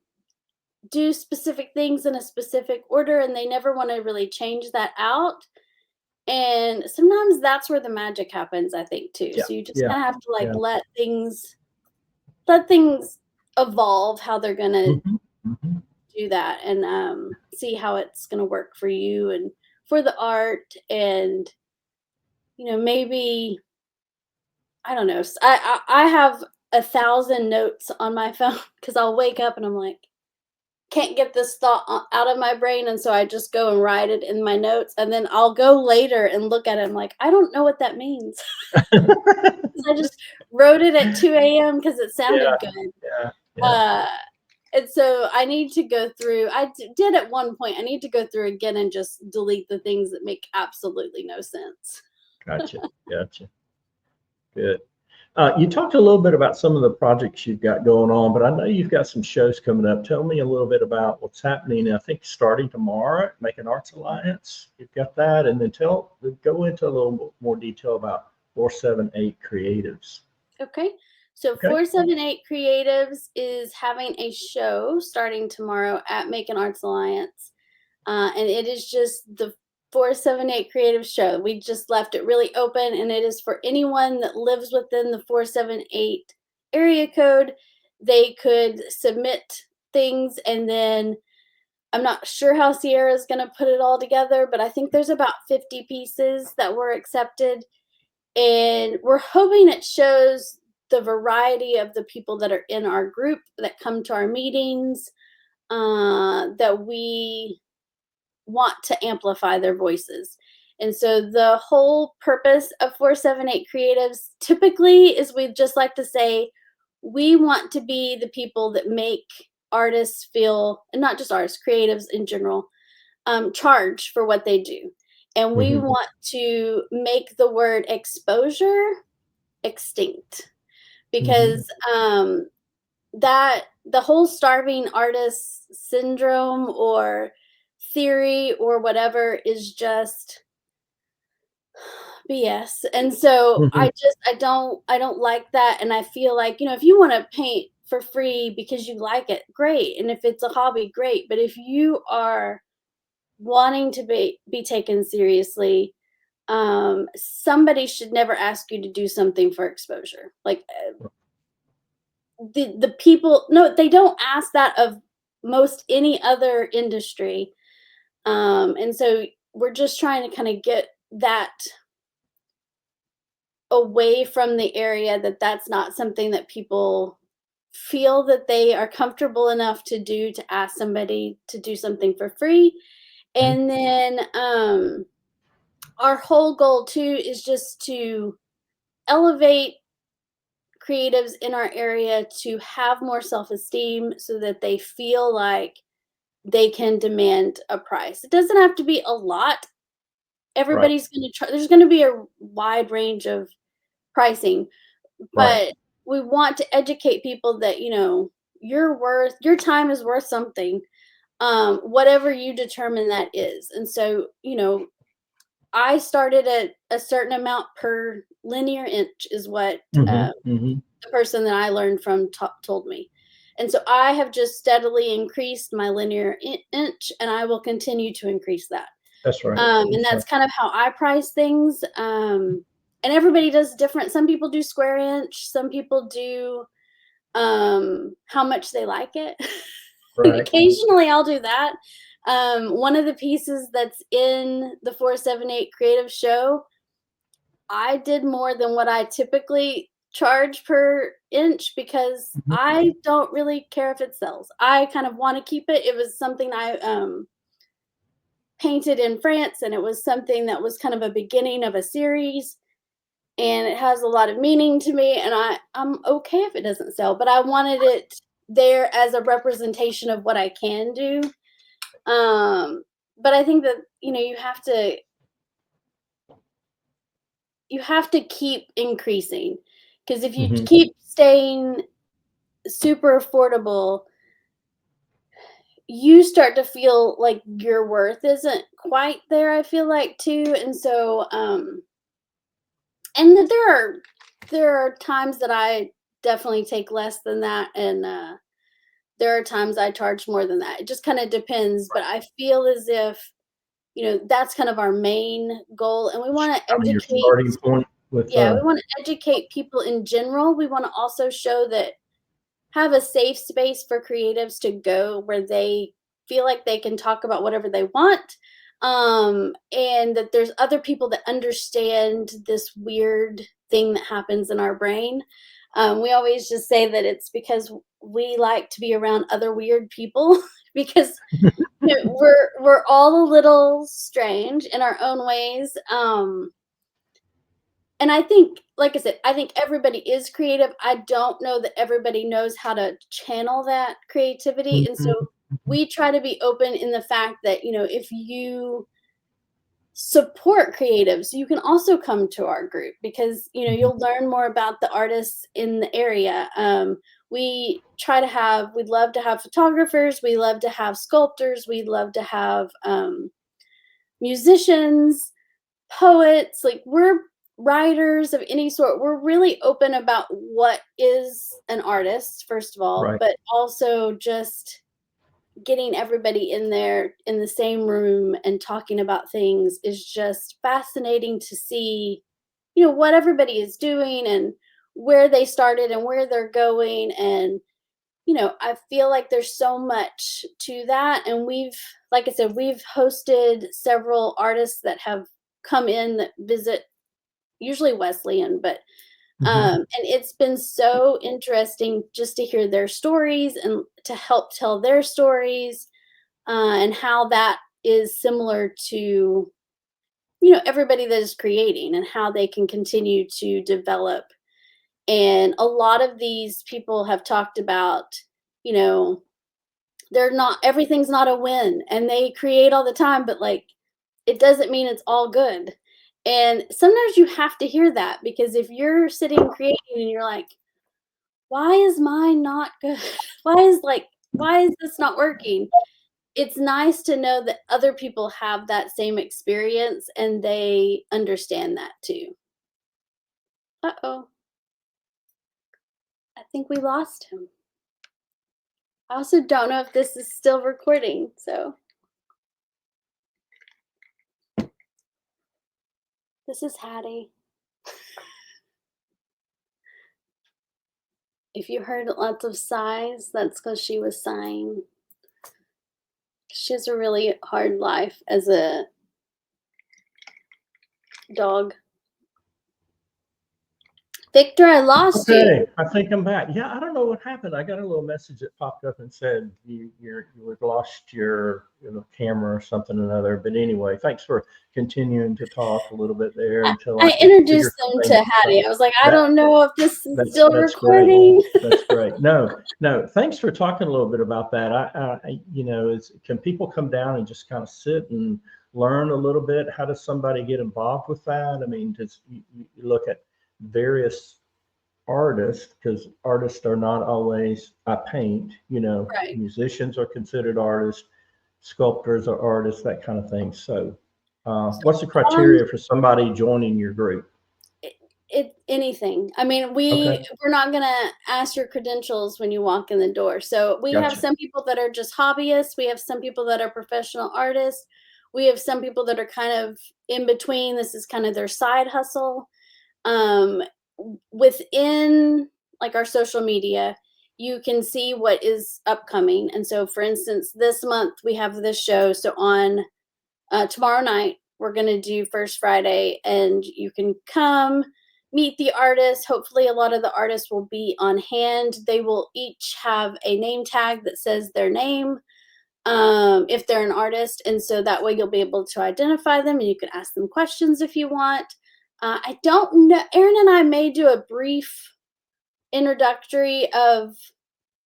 do specific things in a specific order and they never want to really change that out. And sometimes that's where the magic happens, I think, too. Yeah. So you just Yeah. kind of have to like Yeah. let things evolve how they're gonna Hmm. Hmm. do that and see how it's gonna work for you and for the art and maybe I don't know. I have 1,000 notes on my phone because I'll wake up and I'm like can't get this thought out of my brain and so I just go and write it in my notes and then I'll go later and look at it. I'm like I don't know what that means. I just wrote it at 2 a.m. because it Yeah. sounded good. Yeah. Yeah. Uh, and so I need to go through. Did at one point. I need to go through again and just delete the things that make absolutely no sense. Gotcha. Gotcha. Good. You talked a little bit about some of the projects you've got going on, but I know you've got some shows coming up. Tell me a little bit about what's happening. I think starting tomorrow at Making Arts Alliance. You've got that, and then go into a little more detail about 478 Creatives. Okay. So Okay. 478 Creatives is having a show starting tomorrow at Macon Arts Alliance. And it is just the 478 Creative Show. We just left it really open, and it is for anyone that lives within the 478 area code. They could submit things, and then I'm not sure how Sierra is going to put it all together, but I think there's about 50 pieces that were accepted. And we're hoping it shows the variety of the people that are in our group that come to our meetings, that we want to amplify their voices. And so the whole purpose of 478 Creatives typically is we just like to say, we want to be the people that make artists feel, and not just artists, creatives in general, charge for what they do. And we Hmm. want to make the word exposure extinct Hmm. because that the whole starving artist syndrome or theory or whatever is just BS. And so Hmm. I don't like that and I feel like, if you want to paint for free because you like it, great. And if it's a hobby, great. But if you are wanting to be taken seriously, somebody should never ask you to do something for exposure. Like the people, no, they don't ask that of most any other industry. And so we're just trying to kind of get that away from the area, that that's not something that people feel that they are comfortable enough to do, to ask somebody to do something for free. Mhm. And then our whole goal too is just to elevate creatives in our area to have more self-esteem so that they feel like they can demand a price. It doesn't have to be a lot. Right, Everybody's going to try, there's going to be a wide range of pricing, right. but we want to educate people that, your time is worth something, whatever you determine that is. And so, I started at a certain amount per linear inch is what Mhm, mhm. the person that I learned from told me. And so I have just steadily increased my linear inch, and I will continue to increase that. That's right. And That's right. that's kind of how I price things. And everybody does different. Some people do square inch, some people do how much they like it. And Right. occasionally I'll do that. One of the pieces that's in the 478 creative show, I did more than what I typically charge per inch because Mhm. I don't really care if it sells. I kind of want to keep it. It was something I painted in France, and it was something that was kind of a beginning of a series, and it has a lot of meaning to me, and I'm okay if it doesn't sell, but I wanted it there as a representation of what I can do. But I think that, you have to keep increasing, because if you Mhm. keep staying super affordable, you start to feel like your worth isn't quite there, I feel like, too. And so and that there are times that I definitely take less than that, and there are times I charge more than that. It just kind of depends, but I feel as if, that's kind of our main goal, and we want to Kinda your educate. starting point with, Yeah, we want to educate people in general. We want to also show that, have a safe space for creatives to go where they feel like they can talk about whatever they want, and that there's other people that understand this weird thing that happens in our brain. We always just say that it's because we like to be around other weird people because we're all a little strange in our own ways. And I think, like I said, I think everybody is creative. I don't know that everybody knows how to channel that creativity. And so Mhm, mhm. we try to be open in the fact that, if you support creatives, you can also come to our group because, Mhm. you'll learn more about the artists in the area. We'd love to have photographers, we love to have sculptors, we'd love to have musicians, poets, like we're writers of any sort. We're really open about what is an artist, first of all, Right. but also just getting everybody in there in the same room and talking about things is just fascinating to see, what everybody is doing and where they started and where they're going. And, I feel like there's so much to that. And like I said, we've hosted several artists that have come in that visit, usually Wesleyan, but Mhm. and it's been so interesting just to hear their stories and to help tell their stories, and how that is similar to, everybody that is creating and how they can continue to develop. And a lot of these people have talked about, you know, they're not everything's not a win, and they create all the time, but like it doesn't mean it's all good. And sometimes you have to hear that, because if you're sitting creating and you're like, why is mine not good? Why is this not working? It's nice to know that other people have that same experience and they understand that too. Uh-oh, I think we lost him. I also don't know if this is still recording, so this is Hattie. If you heard lots of sighs, that's because she was sighing. She has a really hard life as a dog. Victor, I lost you. Okay, I think I'm back. Yeah, I don't know what happened. I got a little message that popped up and said you had lost your camera or something or another. But anyway, thanks for continuing to talk a little bit there until I I could figure introduced them to something Hattie. out. I was like, I That don't know if this is that's still that's great. recording. That's great. No, no. Thanks for talking a little bit about that. Can people come down and just kind of sit and learn a little bit? How does somebody get involved with that? I mean, does you look at various artists, because artists are not always I paint, Right. musicians are considered artists, sculptors are artists, that kind of thing. So what's the Um, criteria for somebody joining your group? it anything. I mean, Okay, we're not gonna ask your credentials when you walk in the door. So we have gotcha. some people that are just hobbyists. We have some people that are professional artists. We have some people that are kind of in between. This is kind of their side hustle. Um, Within like our social media, you can see what is upcoming. And so, for instance, this month we have this show. So on tomorrow night, we're going to do First Friday, and you can come meet the artists. Hopefully, a lot of the artists will be on hand. They will each have a name tag that says their name if they're an artist. And so that way you'll be able to identify them and you can ask them questions if you want. I don't know. Aaron and I may do a brief introductory of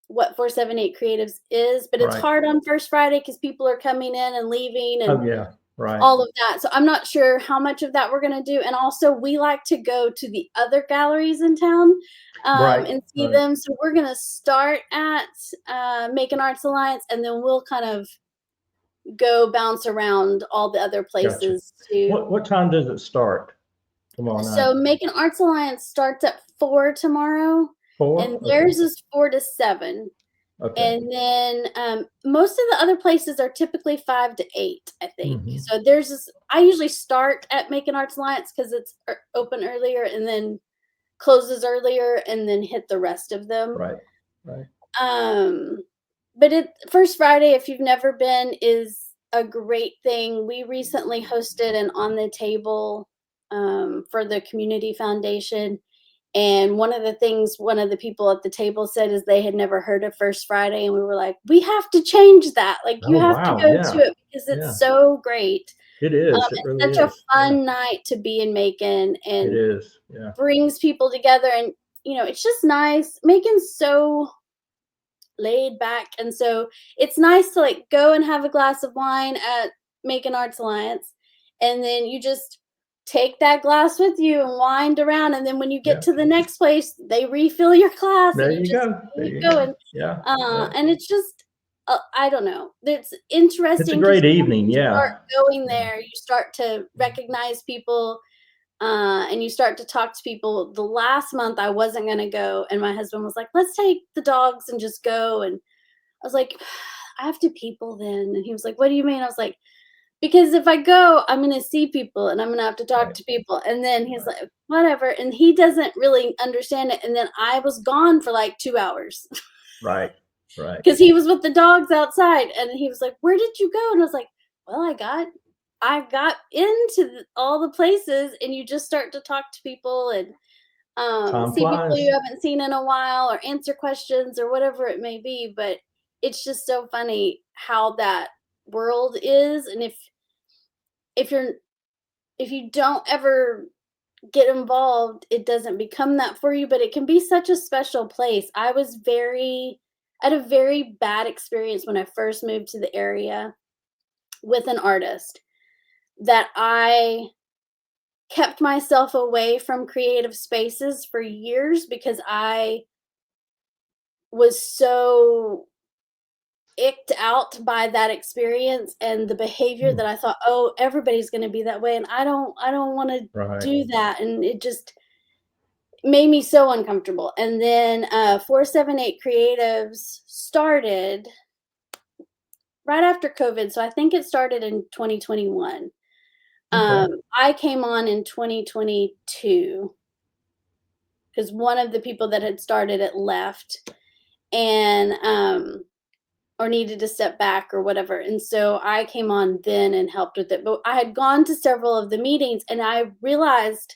what 478 Creatives is, but it's Right. hard on First Friday because people are coming in and leaving and Oh yeah, right. all of that. So I'm not sure how much of that we're going to do. And also, we like to go to the other galleries in town Right, and see right. them. So we're going to start at Macon Arts Alliance, and then we'll kind of go bounce around all the other Gotcha. places to. What time does it start tomorrow night? So Macon Arts Alliance starts at 4 tomorrow, 4? and Okay. theirs is 4 to 7. Okay. And then most of the other places are typically 5 to 8, I think. Hmm. So there's this, I usually start at Macon Arts Alliance because it's open earlier and then closes earlier and then hit the rest of them. Right, right. Um, but First Friday, if you've never been, is a great thing. We recently hosted an on the table for the community foundation. And one of the things one of the people at the table said is they had never heard of First Friday. And we were like, we have to change that. Like, you Oh have to wow, go to yeah, it because yeah. it's so great. It is. It It's really such a is. Yeah, fun night to be in Macon it and is. Yeah. brings people together. And, it's just nice. Macon's so laid back. And so it's nice to like go and have a glass of wine at Macon Arts Alliance. And then you just take that glass with you and wind around. And then when you get Yeah. to the next place, they refill your glass There and you you just go. There keep you go. going. Yeah. Yeah. And it's just, I don't know. It's It's a interesting because great once evening. you start Yeah. going Yeah. there, you start to recognize people and you start to talk to people. The last month I wasn't going to go, and my husband was like, let's take the dogs and just go. And I was like, I have to people then. And he was like, what do you mean? I was like, because if I go, I'm going to see people and I'm going to have to talk Right. to people. And then he's Right. like, whatever. And he doesn't really understand it. And then I was gone for like 2 hours Right. Right. because he was with the dogs outside. And he was like, where did you go? And I was like, well, I got into all the places, and you just start to talk to people and Time see people flies. you haven't seen in a while or answer questions or whatever it may be. But it's just so funny how that world is. And if you're if you don't ever get involved, it doesn't become that for you, but it can be such a special place. I had a very bad experience when I first moved to the area with an artist that I kept myself away from creative spaces for years because I was so icked out by that experience and the behavior Hmm. that I thought, oh, everybody's going to be that way, and I don't want to Right. do that. And it just made me so uncomfortable. And then 478 Creatives started right after COVID. So I think it started in 2021. Okay. I came on in 2022 because one of the people that had started it left and or needed to step back or whatever. And so I came on then and helped with it. But I had gone to several of the meetings and I realized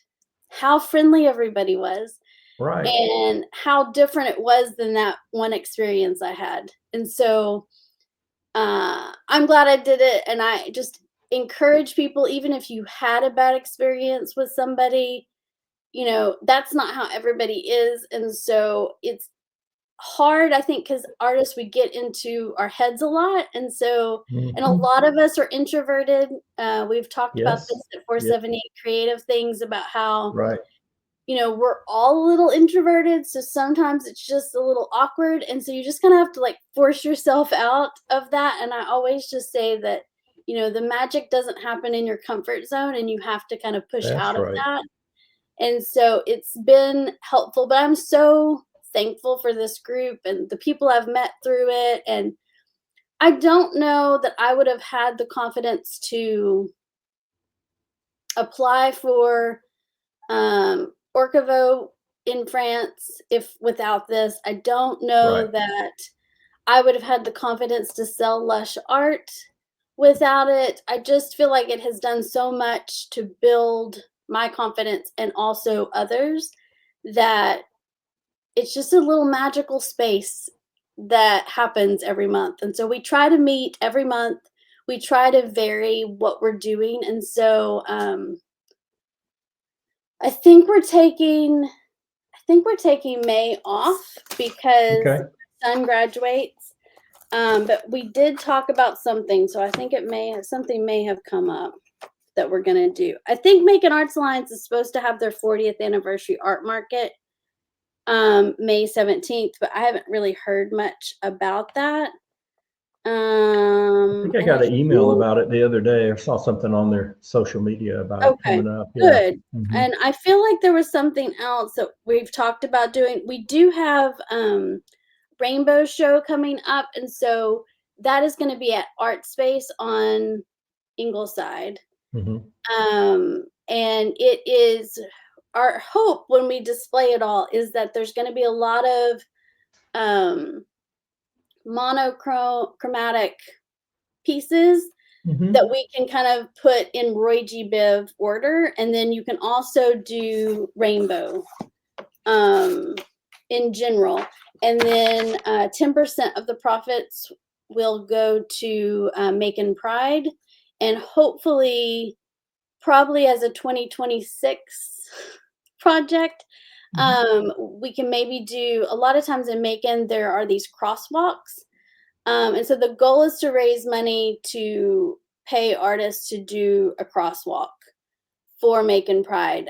how friendly everybody was Right. and how different it was than that one experience I had. And so I'm glad I did it. And I just encourage people, even if you had a bad experience with somebody, that's not how everybody is. And so it's hard, I think, because artists, we get into our heads a lot. And so, and a Mhm. lot of us are introverted. We've talked about Yes. this at Yeah. 478 Creative Things about how, Right. we're all a little introverted. So sometimes it's just a little awkward. And so you just kind of have to like force yourself out of that. And I always just say that, the magic doesn't happen in your comfort zone and you have to kind of push That's out of right. that. And so it's been helpful, but I'm so thankful for this group and the people I've met through it. And I don't know that I would have had the confidence to apply for Orcavo in France if without this. I don't know Right. that I would have had the confidence to sell Lush art without it. I just feel like it has done so much to build my confidence and also others that it's just a little magical space that happens every month. And so we try to meet every month. We try to vary what we're doing. And so I think we're taking May off because Okay. my son graduates. But we did talk about something, so I think something may have come up that we're gonna do. I think Macon Arts Alliance is supposed to have their 40th anniversary art market May 17th, but I haven't really heard much about that. I think I And got I an email think about it the other day. I saw something on their social media about it okay, coming up. Yeah. good. Hmm. And I feel like there was something else that we've talked about doing. We do have Rainbow Show coming up, and so that is going to be at Art Space on Ingleside. Hmm. And it is our hope when we display it all is that there's going to be a lot of um, monochromatic pieces that Hmm. we can kind of put in Roy G. Biv order, and then you can also do rainbow in general, and then 10% of the profits will go to Macon Pride, and hopefully, probably as a 2026 project, Hmm. we can maybe do. A lot of times in Macon, there are these crosswalks. And so the goal is to raise money to pay artists to do a crosswalk for Macon Pride.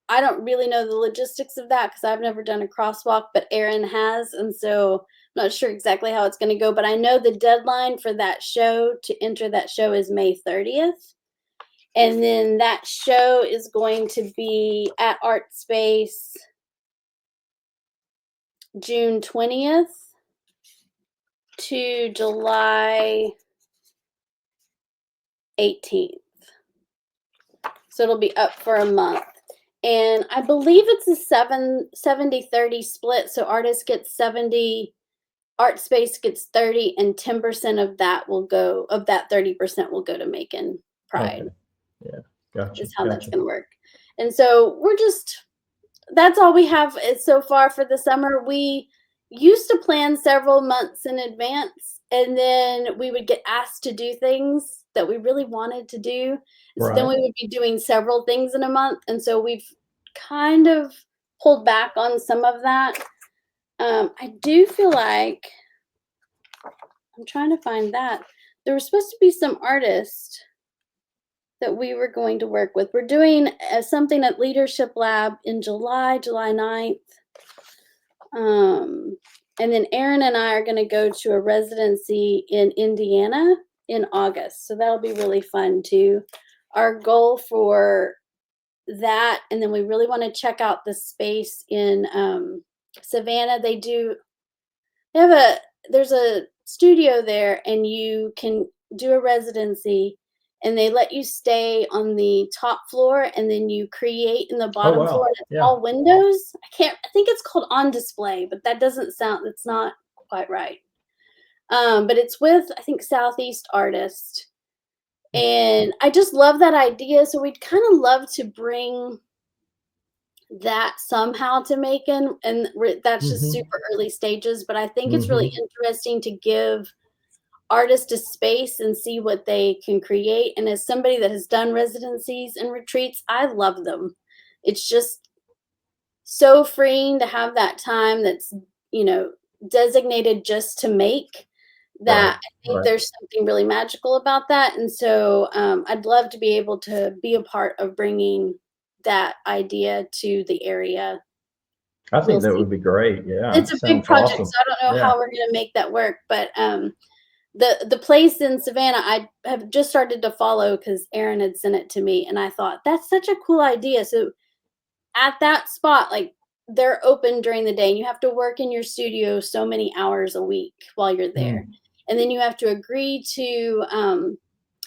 I don't really know the logistics of that because I've never done a crosswalk, but Erin has. And so I'm not sure exactly how it's going to go, but I know the deadline for that show to enter that show is May 30th. And then that show is going to be at Art Space June 20th to July 18th. So it'll be up for a month. And I believe it's a 70-30 split. So artists get 70, Art Space gets 30, and 10% of that 30% will go to Macon Pride, Okay. Yeah. Gotcha. is how that's Gotcha. going to work. And so that's all we have so far for the summer. We used to plan several months in advance, and then we would get asked to do things that we really wanted to do. And so then Right. we would be doing several things in a month. And so we've kind of pulled back on some of that. I do feel like I'm trying to find that. There was supposed to be some artists that we were going to work with. We're doing something at Leadership Lab in July 9th. And then Erin and I are going to go to a residency in Indiana in August. So that'll be really fun too. Our goal for that, and then we really want to check out the space in Savannah. There's a studio there, and you can do a residency, and they let you stay on the top floor, and then you create in the Oh, bottom floor, wow. and it's Yeah. all windows. I think it's called On Display, but it's not quite right. But it's with, I think, Southeast Artist. And I just love that idea. So we'd kind of love to bring that somehow to Macon, and that's just Mm-hmm. super early stages. But I think it's really Mm-hmm. interesting to give artists a space and see what they can create. And as somebody that has done residencies and retreats, I love them. It's just so freeing to have that time that's, you know, designated just to make Right. that. I think Right. there's something really magical about that. And so I'd love to be able to be a part of bringing that idea to the area. I We'll think that see. would be great. Yeah. It's a big Sounds project, awesome. so I don't know Yeah. how we're gonna make that work, but, the place in Savannah, I have just started to follow because Aaron had sent it to me, and I thought, "That's such a cool idea." So, at that spot, like, they're open during the day, and you have to work in your studio so many hours a week while you're there, Mm. and then you have to agree to,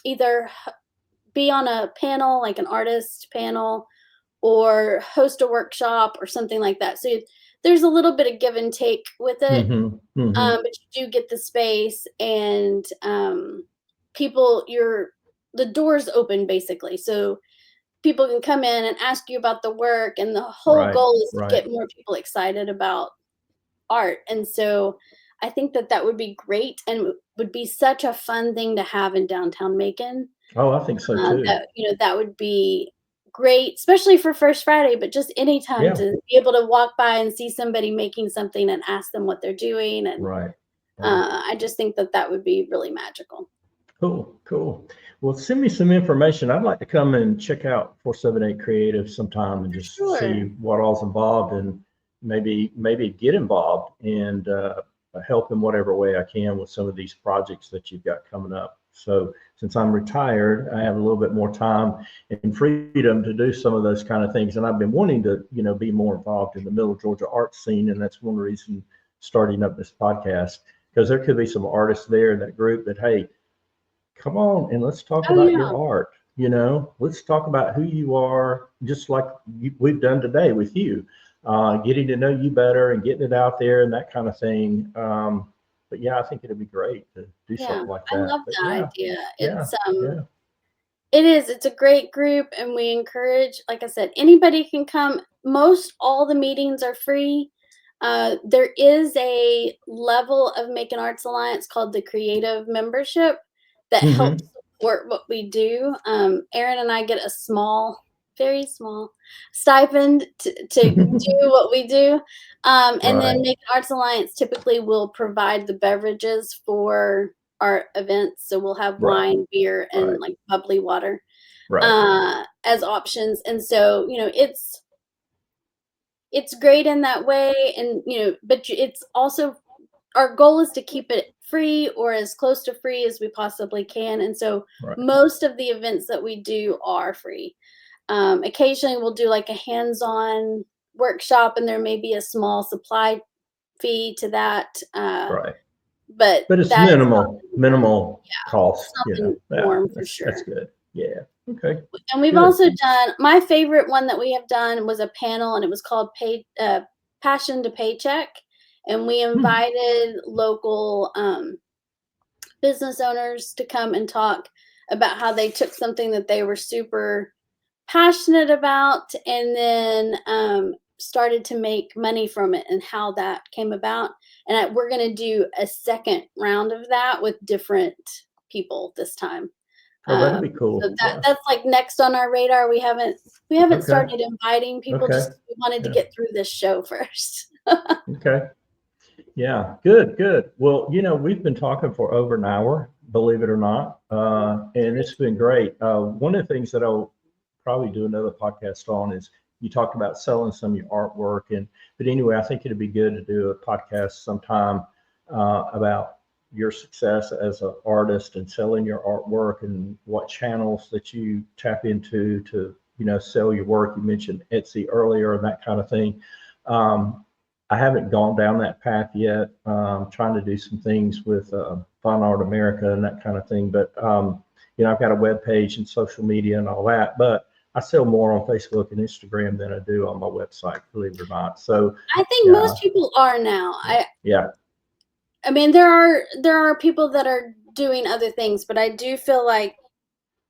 either be on a panel, like an artist panel, or host a workshop or something like that. So there's a little bit of give and take with it, Mm-hmm. Mm-hmm. but you do get the space, and people, the doors open basically. So people can come in and ask you about the work, and the whole Right. goal is to Right. get more people excited about art. And so I think that that would be great and would be such a fun thing to have in downtown Macon. Oh, I think so too. That would be great, especially for First Friday, but just anytime Yeah. to be able to walk by and see somebody making something and ask them what they're doing. And Right. Right. I just think that that would be really magical. Cool. Cool. Well, send me some information. I'd like to come and check out 478 Creative sometime and For just see sure. what all's involved, and maybe get involved and help in whatever way I can with some of these projects that you've got coming up. So since I'm retired, I have a little bit more time and freedom to do some of those kind of things. And I've been wanting to, be more involved in the Middle Georgia art scene. And that's one reason starting up this podcast, because there could be some artists there in that group that, hey, come on and let's talk Oh about yeah. your art. Let's talk about who you are, just like we've done today with you, getting to know you better and getting it out there and that kind of thing. But yeah, I think it'd be great to do Yeah. something like I that. love But that yeah, idea. yeah, yeah. It's a great group, and we encourage, like I said, anybody can come. Most all the meetings are free. There is a level of Macon Arts Alliance called the Creative Membership that helps Mm-hmm. support what we do. Aaron and I get a small, very small stipend to do what we do. And Right, then Macon Arts Alliance typically will provide the beverages for our events. So we'll have right, wine, beer, and right, like bubbly water right. as options. And so, it's great in that way. And, but it's also, our goal is to keep it free or as close to free as we possibly can. And so Right. most of the events that we do are free. Occasionally we'll do like a hands-on workshop, and there may be a small supply fee to that. Right. But But it's that is not minimal it's cost, not the Yeah, norm for that's sure. good. Yeah. Okay. And we've Good. also done, my favorite one that we have done was a panel, and it was called Passion to Paycheck. And we Hmm. invited local business owners to come and talk about how they took something that they were super passionate about, and then started to make money from it, and how that came about. And we're going to do a second round of that with different people this time. Oh, that'd Um, be so cool. Yeah. that's like next on our radar. We haven't Okay. started inviting people. Okay. Just we wanted to Yeah. get through this show first. Okay. Yeah. Good. Good. Well, we've been talking for over an hour, believe it or not, and it's been great. One of the things that I'll probably do another podcast on is you talked about selling some of your artwork, but anyway, I think it'd be good to do a podcast sometime about your success as an artist and selling your artwork and what channels that you tap into to sell your work. You mentioned Etsy earlier and that kind of thing. I haven't gone down that path yet. Trying to do some things with Fine Art America and that kind of thing. But, I've got a web page and social media and all that, but I sell more on Facebook and Instagram than I do on my website, believe it or not. So I think yeah, most people are now. yeah, I mean, there are people that are doing other things, but I do feel like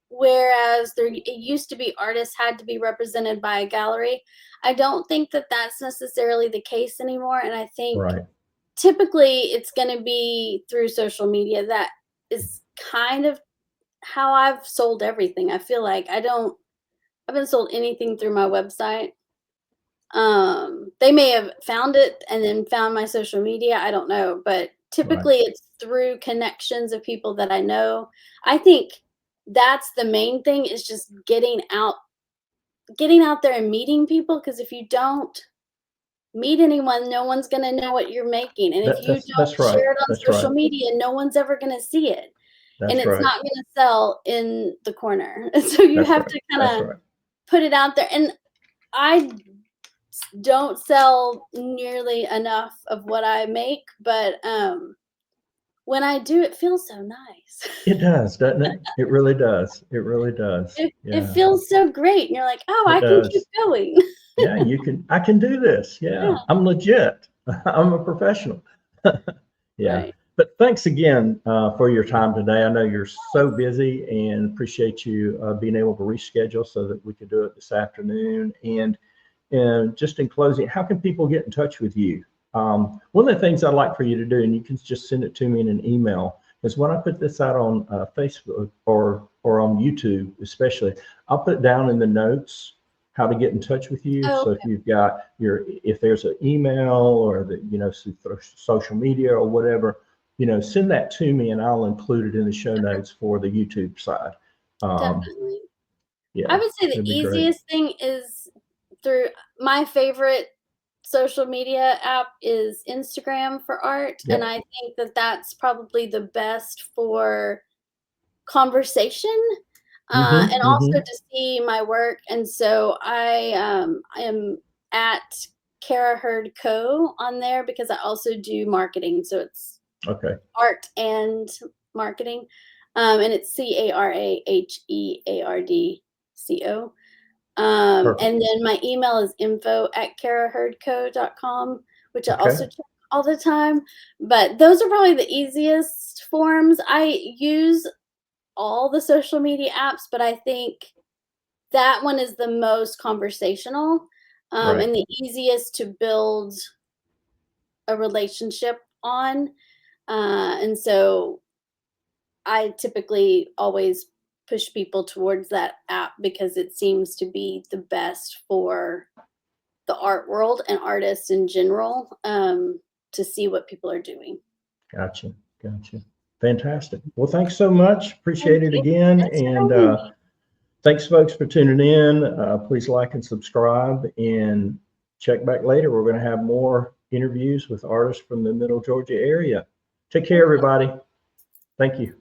whereas it used to be artists had to be represented by a gallery, I don't think that that's necessarily the case anymore. And I think right. typically it's going to be through social media. That is kind of how I've sold everything. I feel like I haven't sold anything through my website. They may have found it and then found my social media. I don't know, but typically it's through connections of people that I know. I think that's the main thing, is just getting out there and meeting people. Because if you don't meet anyone, no one's going to know what you're making. And if you That's don't right. share it on That's social right. media, no one's ever going to see it. And That's it's right. not going to sell in the corner. So you That's have right. to kind That's of right. put it out there. And I don't sell nearly enough of what I make, but when I do, it feels so nice. It does, doesn't it? It really does. It really does. It Yeah, feels so great. And you're like, oh, it I can keep does. going. Yeah, I can do this. Yeah, Yeah, I'm legit. I'm a professional. Yeah. right. But thanks again for your time today. I know you're so busy, and appreciate you being able to reschedule so that we could do it this afternoon. And just in closing, how can people get in touch with you? One of the things I'd like for you to do, and you can just send it to me in an email, is when I put this out on Facebook or on YouTube, especially, I'll put down in the notes how to get in touch with you. Oh, So if you've got if there's an email or through social media or whatever, send that to me and I'll include it in the show notes for the YouTube side. definitely. I Yeah, would say the it'd be great. easiest thing is through my favorite social media app is Instagram for art. And Yep. I think that that's probably the best for conversation, Mm-hmm. and also Mm-hmm. to see my work. And so I am at Cara Heard Co on there, because I also do marketing. So it's Okay. art and marketing. And it's CaraHeardCo. Perfect. And then my email is info@caraheardco.com, which I also Okay. check all the time. But those are probably the easiest forms. I use all the social media apps, but I think that one is the most conversational, Right. and the easiest to build a relationship on. And so I typically always push people towards that app, because it seems to be the best for the art world and artists in general, to see what people are doing. Gotcha. Gotcha. Fantastic. Well, thanks so much. Thank Appreciate it you. again. Thanks for And having me. thanks, folks, for tuning in. Please like and subscribe and check back later. We're going to have more interviews with artists from the Middle Georgia area. Take care, everybody. Thank you.